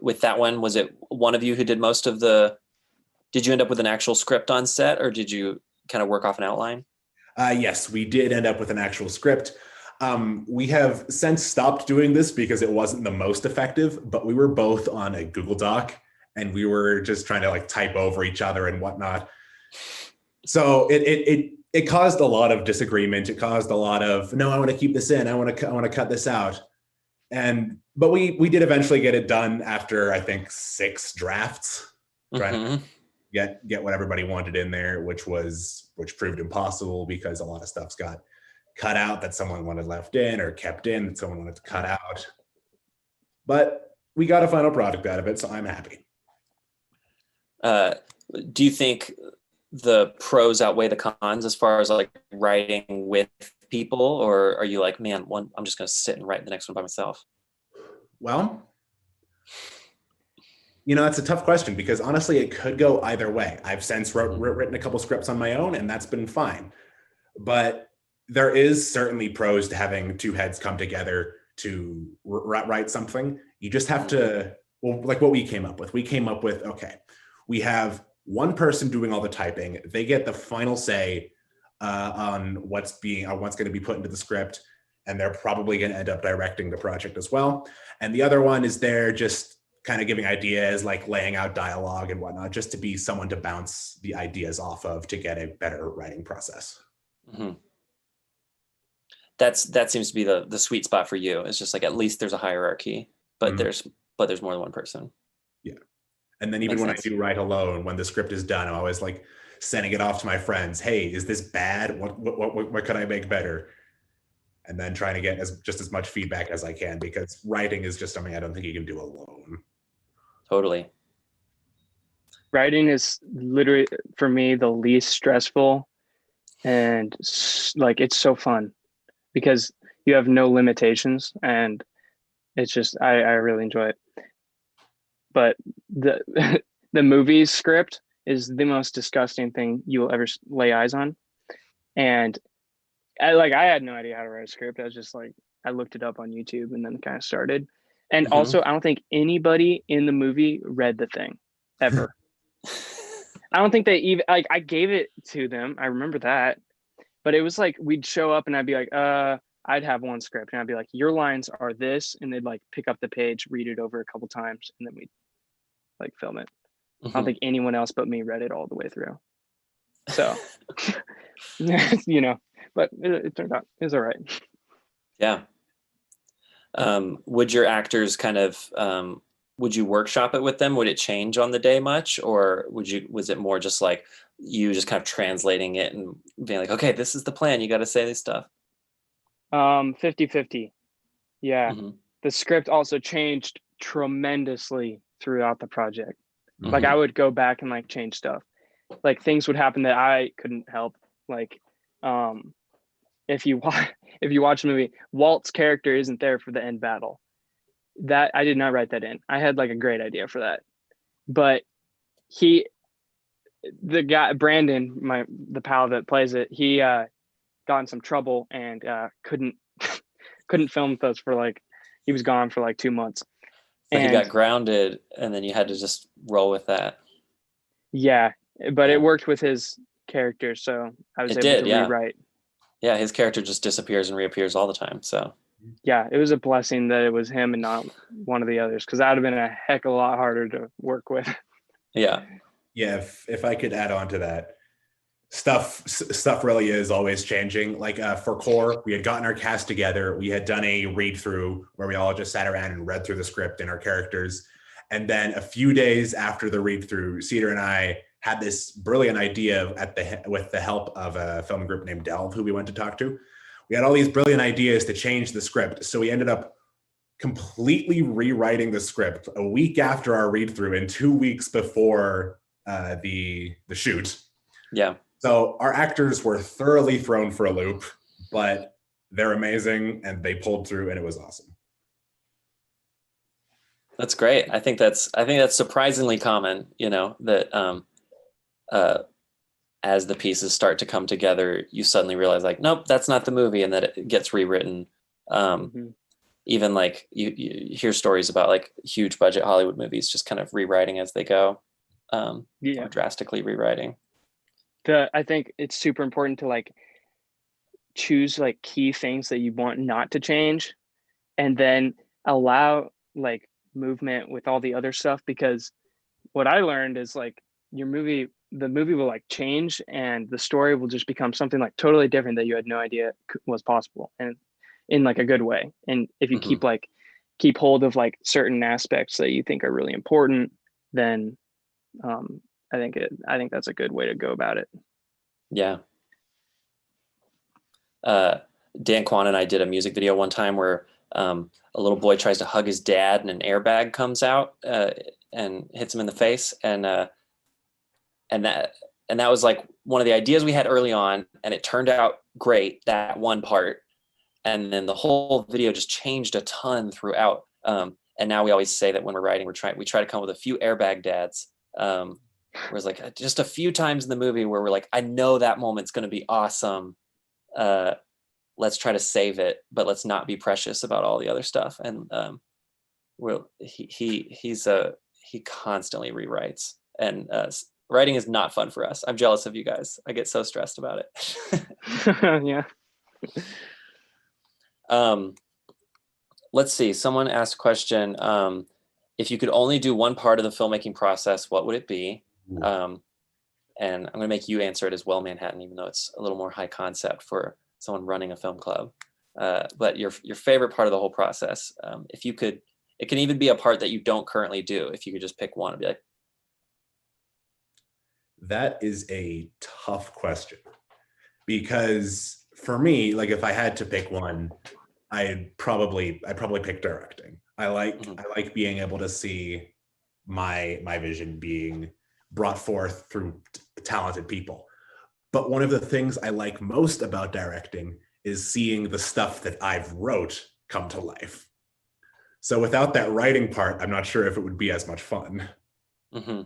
Speaker 1: with that one, was it one of you who did most of did you end up with an actual script on set, or did you kind of work off an outline?
Speaker 3: Yes, we did end up with an actual script. We have since stopped doing this because it wasn't the most effective, but we were both on a Google Doc and we were just trying to like type over each other and whatnot. So it caused a lot of disagreement. It caused a lot of, no, I want to keep this in. I want to cut this out. But we did eventually get it done after, I think, 6 drafts, trying to get what everybody wanted in there, which proved impossible because a lot of stuff's got cut out that someone wanted left in, or kept in that someone wanted to cut out. But we got a final product out of it, so I'm happy.
Speaker 1: Do you think the pros outweigh the cons as far as like writing with people, or are you like, man, I'm just going to sit and write the next one by myself?
Speaker 3: Well, that's a tough question because honestly, it could go either way. I've since written a couple scripts on my own, and that's been fine. But there is certainly pros to having 2 heads come together to write something. You just have to, like what we came up with. We came up with, okay, we have one person doing all the typing. They get the final say on what's going to be put into the script, and they're probably going to end up directing the project as well. And the other one is there just kind of giving ideas, like laying out dialogue and whatnot, just to be someone to bounce the ideas off of to get a better writing process.
Speaker 1: Mm-hmm. That seems to be the sweet spot for you. It's just like, at least there's a hierarchy, but there's more than one person.
Speaker 3: Yeah. And then even when I do write alone, when the script is done, I'm always like sending it off to my friends. Hey, is this bad? What could I make better? And then trying to get just as much feedback as I can, because writing is just something I don't think you can do alone.
Speaker 1: Totally.
Speaker 2: Writing is literally, for me, the least stressful, and like it's so fun because you have no limitations, and it's just I really enjoy it. But the movie script is the most disgusting thing you will ever lay eyes on. And I had no idea how to write a script. I was just like, I looked it up on YouTube and then kind of started. And also, I don't think anybody in the movie read the thing ever. I don't think they even, like, I gave it to them. I remember that. But it was like, we'd show up and I'd be like, I'd have one script and I'd be like, your lines are this. And they'd like pick up the page, read it over a couple times, and then we'd like film it. I don't think anyone else but me read it all the way through. So, but it turned out it was all right.
Speaker 1: Yeah. Would your actors kind of, would you workshop it with them? Would it change on the day much? Or was it more just like you just kind of translating it and being like, okay, this is the plan. You got to say this stuff.
Speaker 2: 50-50. Yeah. The script also changed tremendously throughout the project. Like I would go back and like change stuff. Like things would happen that I couldn't help. Like, if you watch the movie, Walt's character isn't there for the end battle. That I did not write that in. I had like a great idea for that, but the guy Brandon, the pal that plays it, he got in some trouble and couldn't film with us for like, he was gone for like 2 months.
Speaker 1: So he got grounded, and then you had to just roll with that.
Speaker 2: Yeah, but it worked with his character, so I was able to rewrite.
Speaker 1: Yeah, his character just disappears and reappears all the time. So
Speaker 2: yeah, it was a blessing that it was him and not one of the others, because that would have been a heck of a lot harder to work with.
Speaker 1: Yeah.
Speaker 3: Yeah, if I could add on to that. stuff really is always changing. Like for Core, we had gotten our cast together. We had done a read through where we all just sat around and read through the script and our characters. And then a few days after the read through, Cedar and I had this brilliant idea with the help of a film group named Delve, who we went to talk to. We had all these brilliant ideas to change the script. So we ended up completely rewriting the script a week after our read through and 2 weeks before the shoot.
Speaker 1: Yeah.
Speaker 3: So our actors were thoroughly thrown for a loop, but they're amazing and they pulled through and it was awesome.
Speaker 1: That's great. I think that's surprisingly common, that as the pieces start to come together, you suddenly realize like, nope, that's not the movie, and that it gets rewritten. Even like you hear stories about like huge budget Hollywood movies just kind of rewriting as they go, or drastically rewriting.
Speaker 2: I think it's super important to like choose like key things that you want not to change, and then allow like movement with all the other stuff, because what I learned is like the movie will like change and the story will just become something like totally different that you had no idea was possible, and in like a good way. And if you keep hold of like certain aspects that you think are really important, then I think that's a good way to go about it.
Speaker 1: Yeah. Dan Kwan and I did a music video one time where a little boy tries to hug his dad and an airbag comes out and hits him in the face. And that was like one of the ideas we had early on, and it turned out great, that one part. And then the whole video just changed a ton throughout. And now we always say that when we're writing, we try to come up with a few airbag dads. Whereas like just a few times in the movie where we're like, I know that moment's going to be awesome. Let's try to save it, but let's not be precious about all the other stuff. And he constantly rewrites, and writing is not fun for us. I'm jealous of you guys. I get so stressed about it.
Speaker 2: Yeah.
Speaker 1: Let's see. Someone asked a question. If you could only do one part of the filmmaking process, what would it be? And I'm going to make you answer it as well, Manhattan, even though it's a little more high concept for someone running a film club. But your favorite part of the whole process, if you could, it can even be a part that you don't currently do. If you could just pick one and be like.
Speaker 3: That is a tough question, because for me, like if I had to pick one, I'd probably pick directing. I like being able to see my vision being brought forth through talented people. But one of the things I like most about directing is seeing the stuff that I've wrote come to life. So without that writing part, I'm not sure if it would be as much fun. Mm-hmm.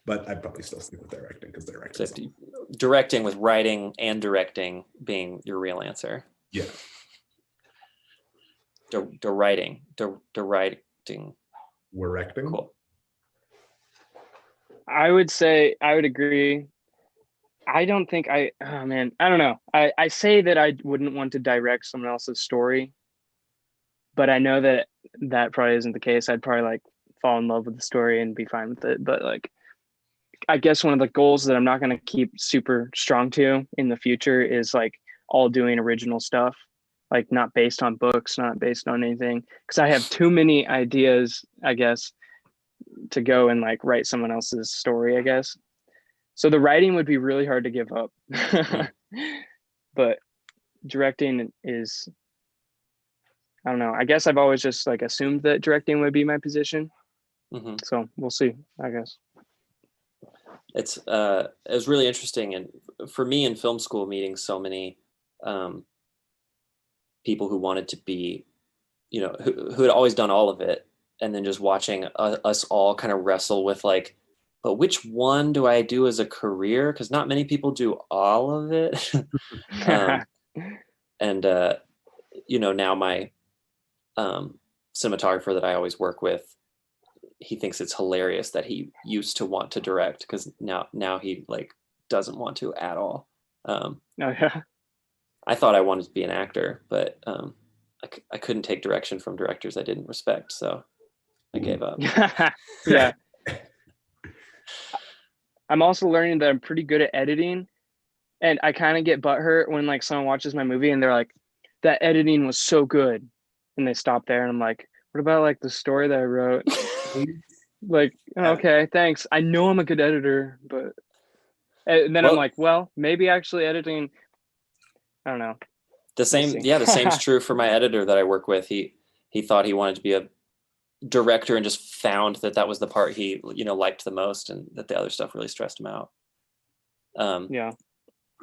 Speaker 3: But I'd probably still stick with directing, because
Speaker 1: directing with writing and directing being your real answer.
Speaker 3: Yeah.
Speaker 1: Directing.
Speaker 3: We're recting.
Speaker 1: Cool.
Speaker 2: I would say I would agree. I don't think I don't know. I say that I wouldn't want to direct someone else's story, but I know that probably isn't the case. I'd probably like fall in love with the story and be fine with it. But like, I guess one of the goals that I'm not going to keep super strong to in the future is like all doing original stuff, like not based on books, not based on anything, because I have too many ideas, I guess, to go and like write someone else's story, I guess. So the writing would be really hard to give up. But directing is, I don't know. I guess I've always just like assumed that directing would be my position. Mm-hmm. So we'll see, I guess.
Speaker 1: It was really interesting, and for me in film school, meeting so many people who wanted to be, who had always done all of it, and then just watching us all kind of wrestle with like, but which one do I do as a career? Because not many people do all of it. And now my cinematographer that I always work with, he thinks it's hilarious that he used to want to direct, because now he like doesn't want to at all. I thought I wanted to be an actor, but I couldn't take direction from directors I didn't respect, so I gave up.
Speaker 2: Yeah. I'm also learning that I'm pretty good at editing, and I kind of get butthurt when like someone watches my movie and they're like, that editing was so good, and they stop there, and I'm like, what about like the story that I wrote? Like, okay, thanks. I know I'm a good editor, but and then I'm like, well, maybe actually editing, I don't know.
Speaker 1: The same's true for my editor that I work with. He thought he wanted to be a director and just found that was the part he liked the most, and that the other stuff really stressed him out.
Speaker 2: Yeah.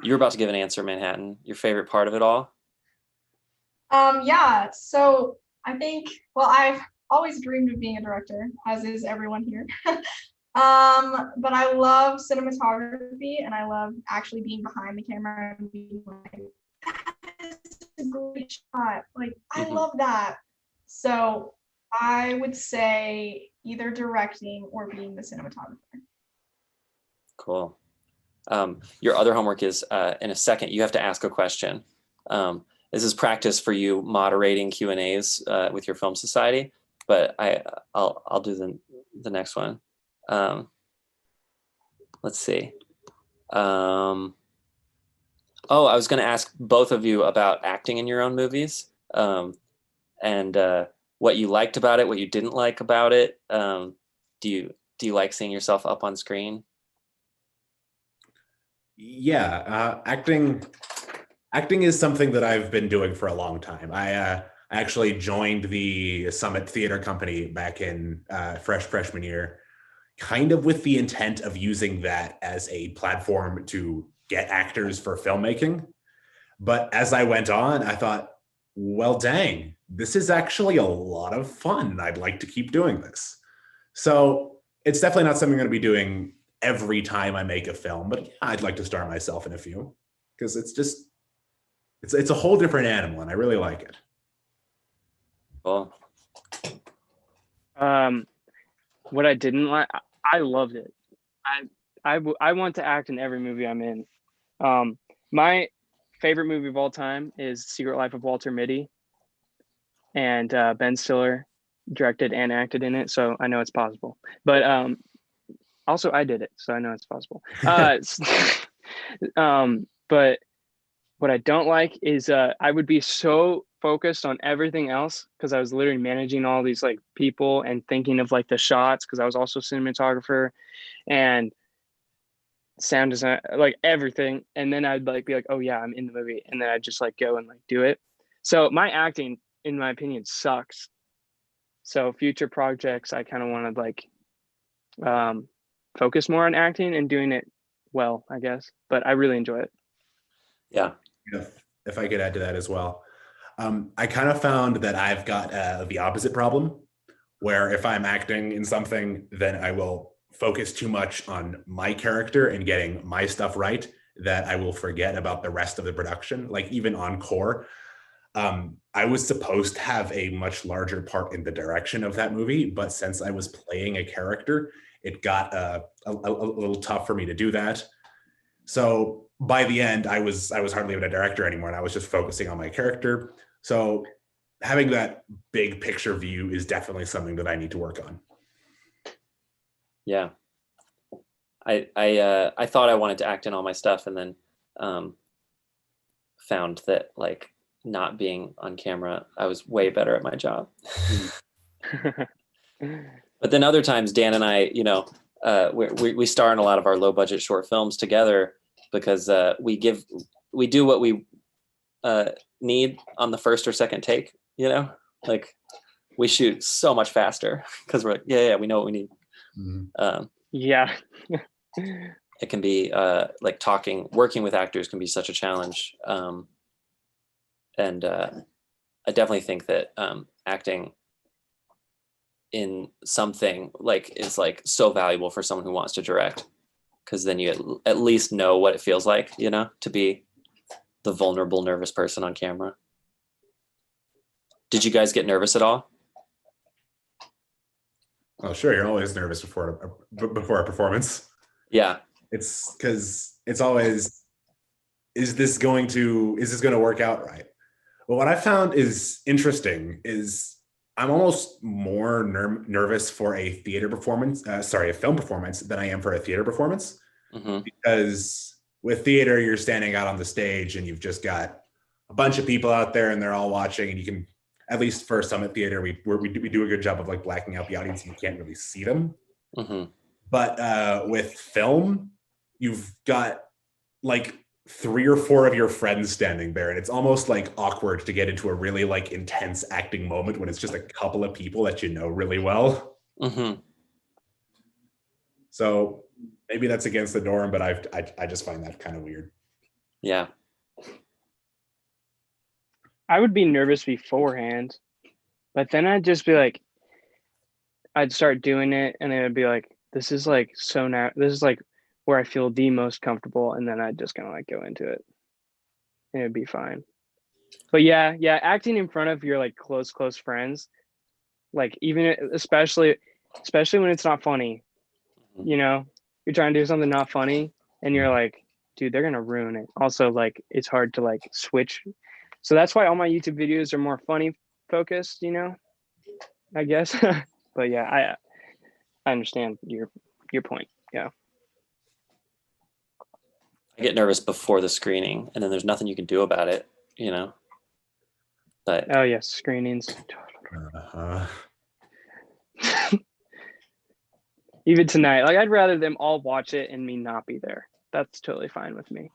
Speaker 1: You're about to give an answer, Manhattan. Your favorite part of it all?
Speaker 4: Yeah, so I think, well, I've always dreamed of being a director, as is everyone here. But I love cinematography, and I love actually being behind the camera and being like, that is a great shot. Like, I love that. So I would say either directing or being the cinematographer.
Speaker 1: Cool. Your other homework is in a second, you have to ask a question. This is practice for you moderating Q&As with your film society, but I'll do the next one. Let's see. I was going to ask both of you about acting in your own movies, and what you liked about it, what you didn't like about it. Do you like seeing yourself up on screen?
Speaker 3: Yeah, acting is something that I've been doing for a long time. I actually joined the Summit Theater Company back in freshman year, kind of with the intent of using that as a platform to get actors for filmmaking. But as I went on, I thought, well, dang, this is actually a lot of fun. I'd like to keep doing this. So it's definitely not something I'm going to be doing every time I make a film, but yeah, I'd like to star myself in a few, because it's a whole different animal, and I really like it.
Speaker 1: Cool.
Speaker 2: What I didn't like, I loved it. I want to act in every movie I'm in. My favorite movie of all time is Secret Life of Walter Mitty, and Ben Stiller directed and acted in it, so I know it's possible. But also I did it, so I know it's possible. But what I don't like is I would be so focused on everything else, because I was literally managing all these like people and thinking of like the shots, because I was also cinematographer and sound design, like everything. And then I'd like be like, oh yeah, I'm in the movie, and then I'd just like go and like do it. So my acting, in my opinion, sucks. So future projects, I kind of want to like focus more on acting and doing it well, I guess. But I really enjoy it.
Speaker 1: Yeah.
Speaker 3: If I could add to that as well, I kind of found that I've got the opposite problem, where if I'm acting in something, then I will focus too much on my character and getting my stuff right, that I will forget about the rest of the production. Like even on Core, I was supposed to have a much larger part in the direction of that movie, but since I was playing a character, it got a little tough for me to do that. So by the end, I was hardly even a director anymore, and I was just focusing on my character. So having that big picture view is definitely something that I need to work on.
Speaker 1: Yeah. I thought I wanted to act in all my stuff, and then found that like not being on camera, I was way better at my job. But then other times, Dan and I, we star in a lot of our low budget short films together, because we do what we need on the first or second take. Like we shoot so much faster because we're like, yeah, we know what we need.
Speaker 2: Mm-hmm. Yeah.
Speaker 1: It can be like working with actors can be such a challenge. And I definitely think that acting in something like is like so valuable for someone who wants to direct, because then you at least know what it feels like, to be the vulnerable, nervous person on camera. Did you guys get nervous at all?
Speaker 3: Oh, sure. You're always nervous before a performance.
Speaker 1: Yeah.
Speaker 3: It's because it's always, is this going to work out right? Well, what I found is interesting is I'm almost more nervous for a film performance than I am for a theater performance. because with theater, you're standing out on the stage and you've just got a bunch of people out there and they're all watching, and you can, at least for Summit Theater, we do a good job of like blacking out the audience and you can't really see them. But with film, you've got like 3 or 4 of your friends standing there, and it's almost like awkward to get into a really like intense acting moment when it's just a couple of people that you know really well. So maybe that's against the norm, but I just find that kind of weird.
Speaker 1: Yeah.
Speaker 2: I would be nervous beforehand, but then I'd just be like, I'd start doing it, and it would be like, this is like so now, this is like where I feel the most comfortable, and then I'd just kind of like go into it, and it'd be fine. But yeah, acting in front of your like close friends, like even especially when it's not funny, you know, you're trying to do something not funny, and you're like, dude, they're gonna ruin it. Also, like, it's hard to like switch. So that's why all my YouTube videos are more funny focused, you know, I guess. But yeah, I understand your point. Yeah.
Speaker 1: I get nervous before the screening, and then there's nothing you can do about it, you know. But
Speaker 2: oh yes, screenings. Even tonight, like I'd rather them all watch it and me not be there. That's totally fine with me.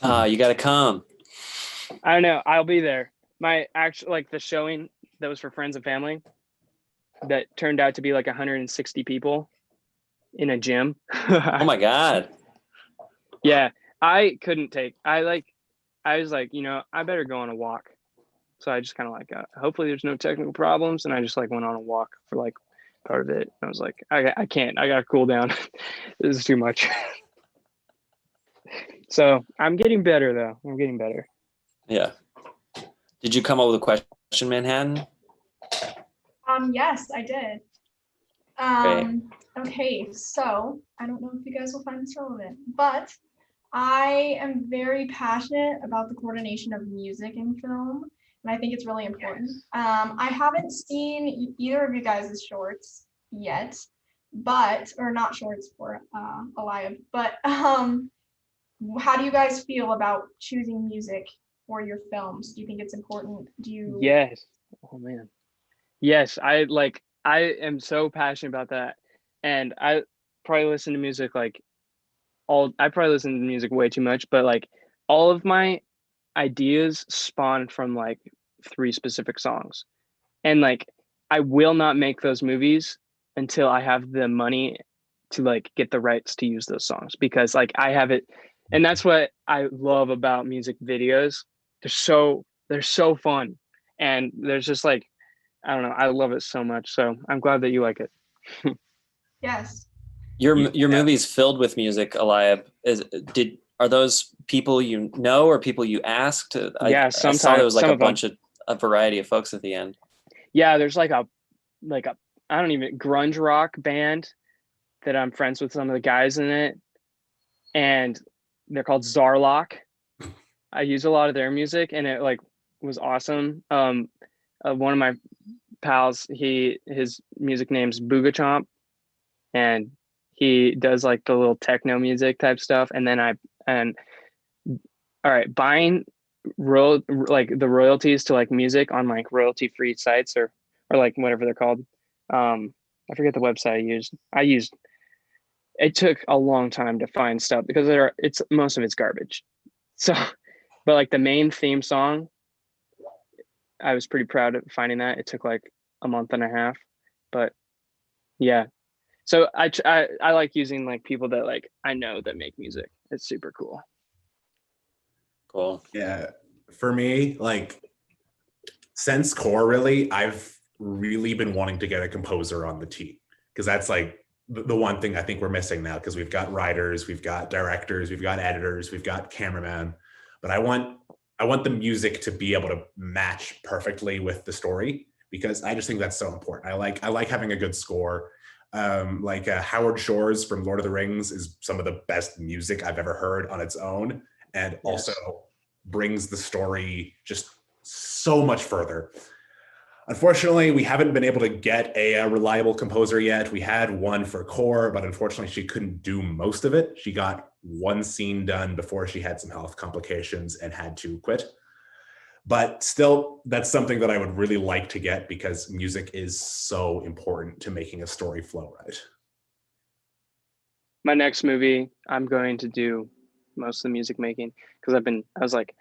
Speaker 1: you got to come.
Speaker 2: I don't know. I'll be there. My actual, like the showing that was for friends and family, that turned out to be like 160 people in a gym.
Speaker 1: Oh my God.
Speaker 2: Yeah. I couldn't take, I was like, you know, I better go on a walk. So I just kind of like, hopefully there's no technical problems. And I just like went on a walk for like part of it. I was like, I can't, I got to cool down. This is too much. So I'm getting better though. I'm getting better.
Speaker 1: Yeah. Did you come up with a question, Manhattan?
Speaker 4: Yes, I did. Okay, so I don't know if you guys will find this relevant, but I am very passionate about the coordination of music in film, and I think it's really important. I haven't seen either of you guys' shorts yet, or not shorts for Eliab, but how do you guys feel about choosing music for your films? Do you think it's important?
Speaker 2: Yes. Oh man. Yes, I am so passionate about that. And I probably listen to music like I probably listen to music way too much, but like all of my ideas spawn from like 3 specific songs. And like I will not make those movies until I have the money to like get the rights to use those songs, because like I have it. And that's what I love about music videos. They're so fun. And there's just like, I don't know, I love it so much. So I'm glad that you like it.
Speaker 4: Yes.
Speaker 1: Your movie's filled with music, Eliab. Are those people you know or people you asked?
Speaker 2: Yeah,
Speaker 1: sometimes. I saw there was like a variety of folks at the end.
Speaker 2: Yeah, there's like a I don't even, grunge rock band that I'm friends with some of the guys in it, and they're called Zarlock. I use a lot of their music, and it like was awesome. One of my pals, his music name's Boogachomp, and he does like the little techno music type stuff. And then all right, buying like the royalties to like music on like royalty free sites or like whatever they're called. I forget the website I used. It took a long time to find stuff because most of it's garbage. So, but like the main theme song, I was pretty proud of finding that. It took like a month and a half, but yeah. So I like using like people that like I know that make music. It's super cool.
Speaker 1: Cool.
Speaker 3: Yeah, for me, like since core, really, I've really been wanting to get a composer on the team, because that's like the one thing I think we're missing now, because we've got writers, we've got directors, we've got editors, we've got cameraman, but I want the music to be able to match perfectly with the story, because I just think that's so important. I like having a good score. Howard Shore's from Lord of the Rings is some of the best music I've ever heard on its own, and also brings the story just so much further. Unfortunately, we haven't been able to get a reliable composer yet. We had one for core, but unfortunately she couldn't do most of it. She got one scene done before she had some health complications and had to quit. But still, that's something that I would really like to get, because music is so important to making a story flow right.
Speaker 2: My next movie, I'm going to do most of the music making, because I was like,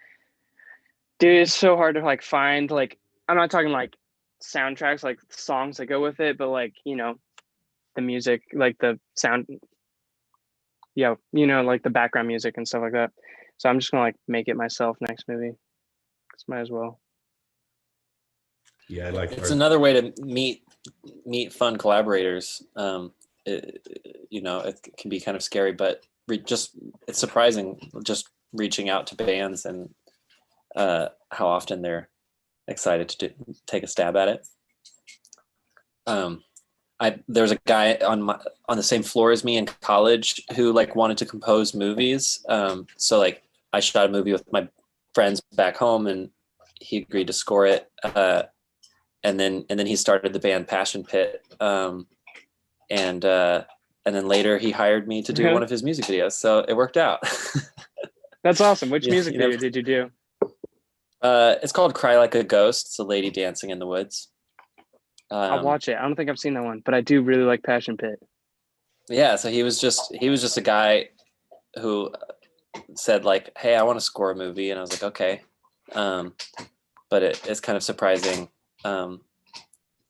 Speaker 2: dude, it's so hard to like find, like, I'm not talking like soundtracks, like songs that go with it, but like, you know, the music, like the sound, yeah, you know, like the background music and stuff like that. So I'm just gonna like make it myself next movie. Just might as well.
Speaker 3: Yeah, like
Speaker 1: It's another way to meet fun collaborators. You know, it can be kind of scary, but it's surprising just reaching out to bands and how often they're excited to take a stab at it. There's a guy on the same floor as me in college who like wanted to compose movies. So like I shot a movie with my friends back home, and he agreed to score it. And then he started the band Passion Pit. And then later he hired me to do one of his music videos. So it worked out.
Speaker 2: That's awesome. Which
Speaker 1: Yeah,
Speaker 2: music video did you do?
Speaker 1: It's called Cry Like a Ghost. It's a lady dancing in the woods.
Speaker 2: I'll watch it. I don't think I've seen that one, but I do really like Passion Pit.
Speaker 1: Yeah, so he was just a guy who said like, "Hey, I want to score a movie," and I was like, "Okay," but it's kind of surprising,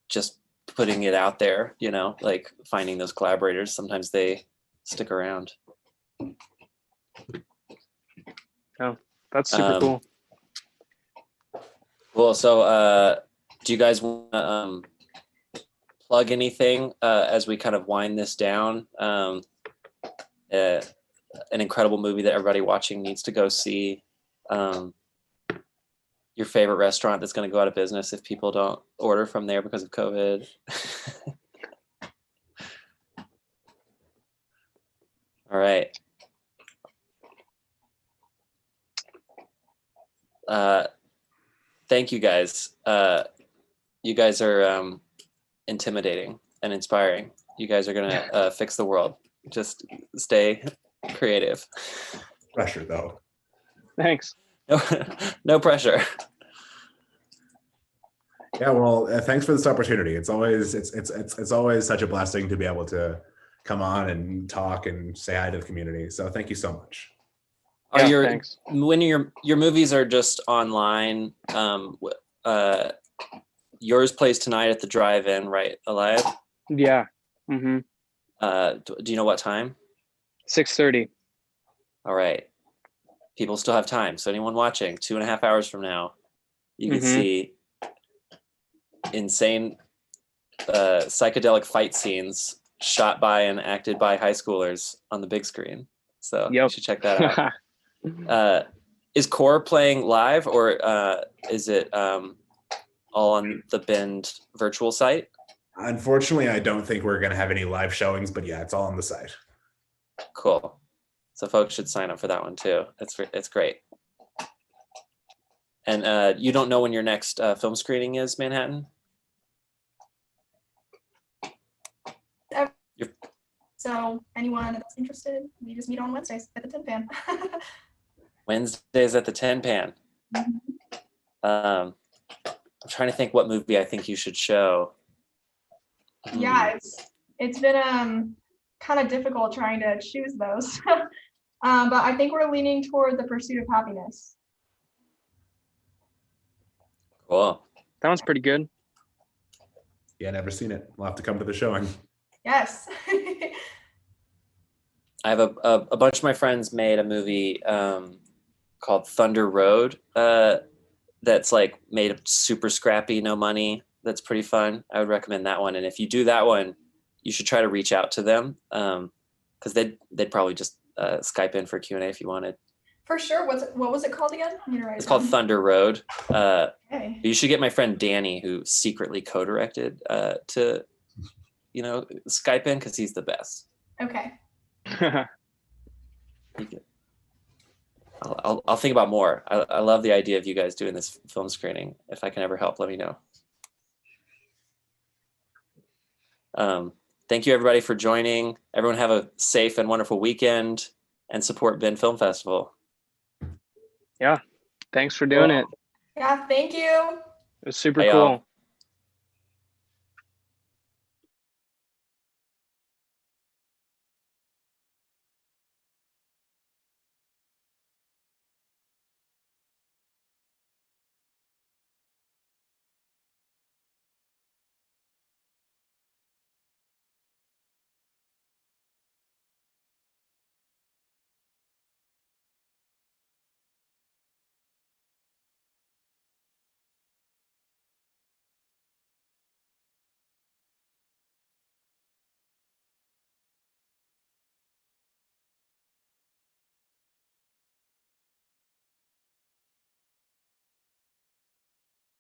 Speaker 1: just putting it out there. You know, like finding those collaborators. Sometimes they stick around.
Speaker 2: Oh, that's super cool.
Speaker 1: Cool. So, do you guys want to plug anything as we kind of wind this down? An incredible movie that everybody watching needs to go see. Your favorite restaurant that's going to go out of business if people don't order from there because of COVID. All right. Thank you guys. You guys are intimidating and inspiring. You guys are gonna fix the world. Just stay creative.
Speaker 3: Pressure though.
Speaker 2: Thanks.
Speaker 1: No pressure.
Speaker 3: Yeah, well, thanks for this opportunity. It's always such a blessing to be able to come on and talk and say hi to the community. So thank you so much.
Speaker 2: Thanks.
Speaker 1: When your movies are just online, yours plays tonight at the drive-in, right, Eliab?
Speaker 2: Yeah. Mm-hmm.
Speaker 1: Do you know what time?
Speaker 2: 6:30.
Speaker 1: All right. People still have time. So anyone watching, 2.5 hours from now, you can see insane psychedelic fight scenes shot by and acted by high schoolers on the big screen. So you should check that out. Is Core playing live, or is it all on the Bend virtual site?
Speaker 3: Unfortunately, I don't think we're going to have any live showings, but yeah, it's all on the site.
Speaker 1: Cool. So folks should sign up for that one too. It's great. And you don't know when your next film screening is, Manhattan?
Speaker 4: So anyone that's interested, we just meet on Wednesdays at the Tin Pan.
Speaker 1: Wednesdays at the Tin Pan. I'm trying to think what movie I think you should show.
Speaker 4: Yeah, it's been kind of difficult trying to choose those. But I think we're leaning toward The Pursuit of Happiness.
Speaker 1: Cool.
Speaker 2: That one's pretty good.
Speaker 3: Yeah, never seen it. We'll have to come to the showing.
Speaker 4: Yes.
Speaker 1: I have a bunch of my friends made a movie called Thunder Road that's like made of super scrappy, no money. That's pretty fun. I would recommend that one. And if you do that one, you should try to reach out to them because they'd probably just Skype in for Q&A if you wanted.
Speaker 4: For sure. What was it called again?
Speaker 1: It's called Thunder Road.
Speaker 4: Okay.
Speaker 1: You should get my friend Danny, who secretly co-directed, to Skype in because he's the best.
Speaker 4: Okay.
Speaker 1: I'll think about more. I love the idea of you guys doing this film screening. If I can ever help, let me know. Thank you everybody for joining. Everyone have a safe and wonderful weekend. and support Bend Film Festival.
Speaker 2: Thanks for doing it.
Speaker 4: Yeah, thank you.
Speaker 2: It was super
Speaker 1: Hey,
Speaker 2: cool.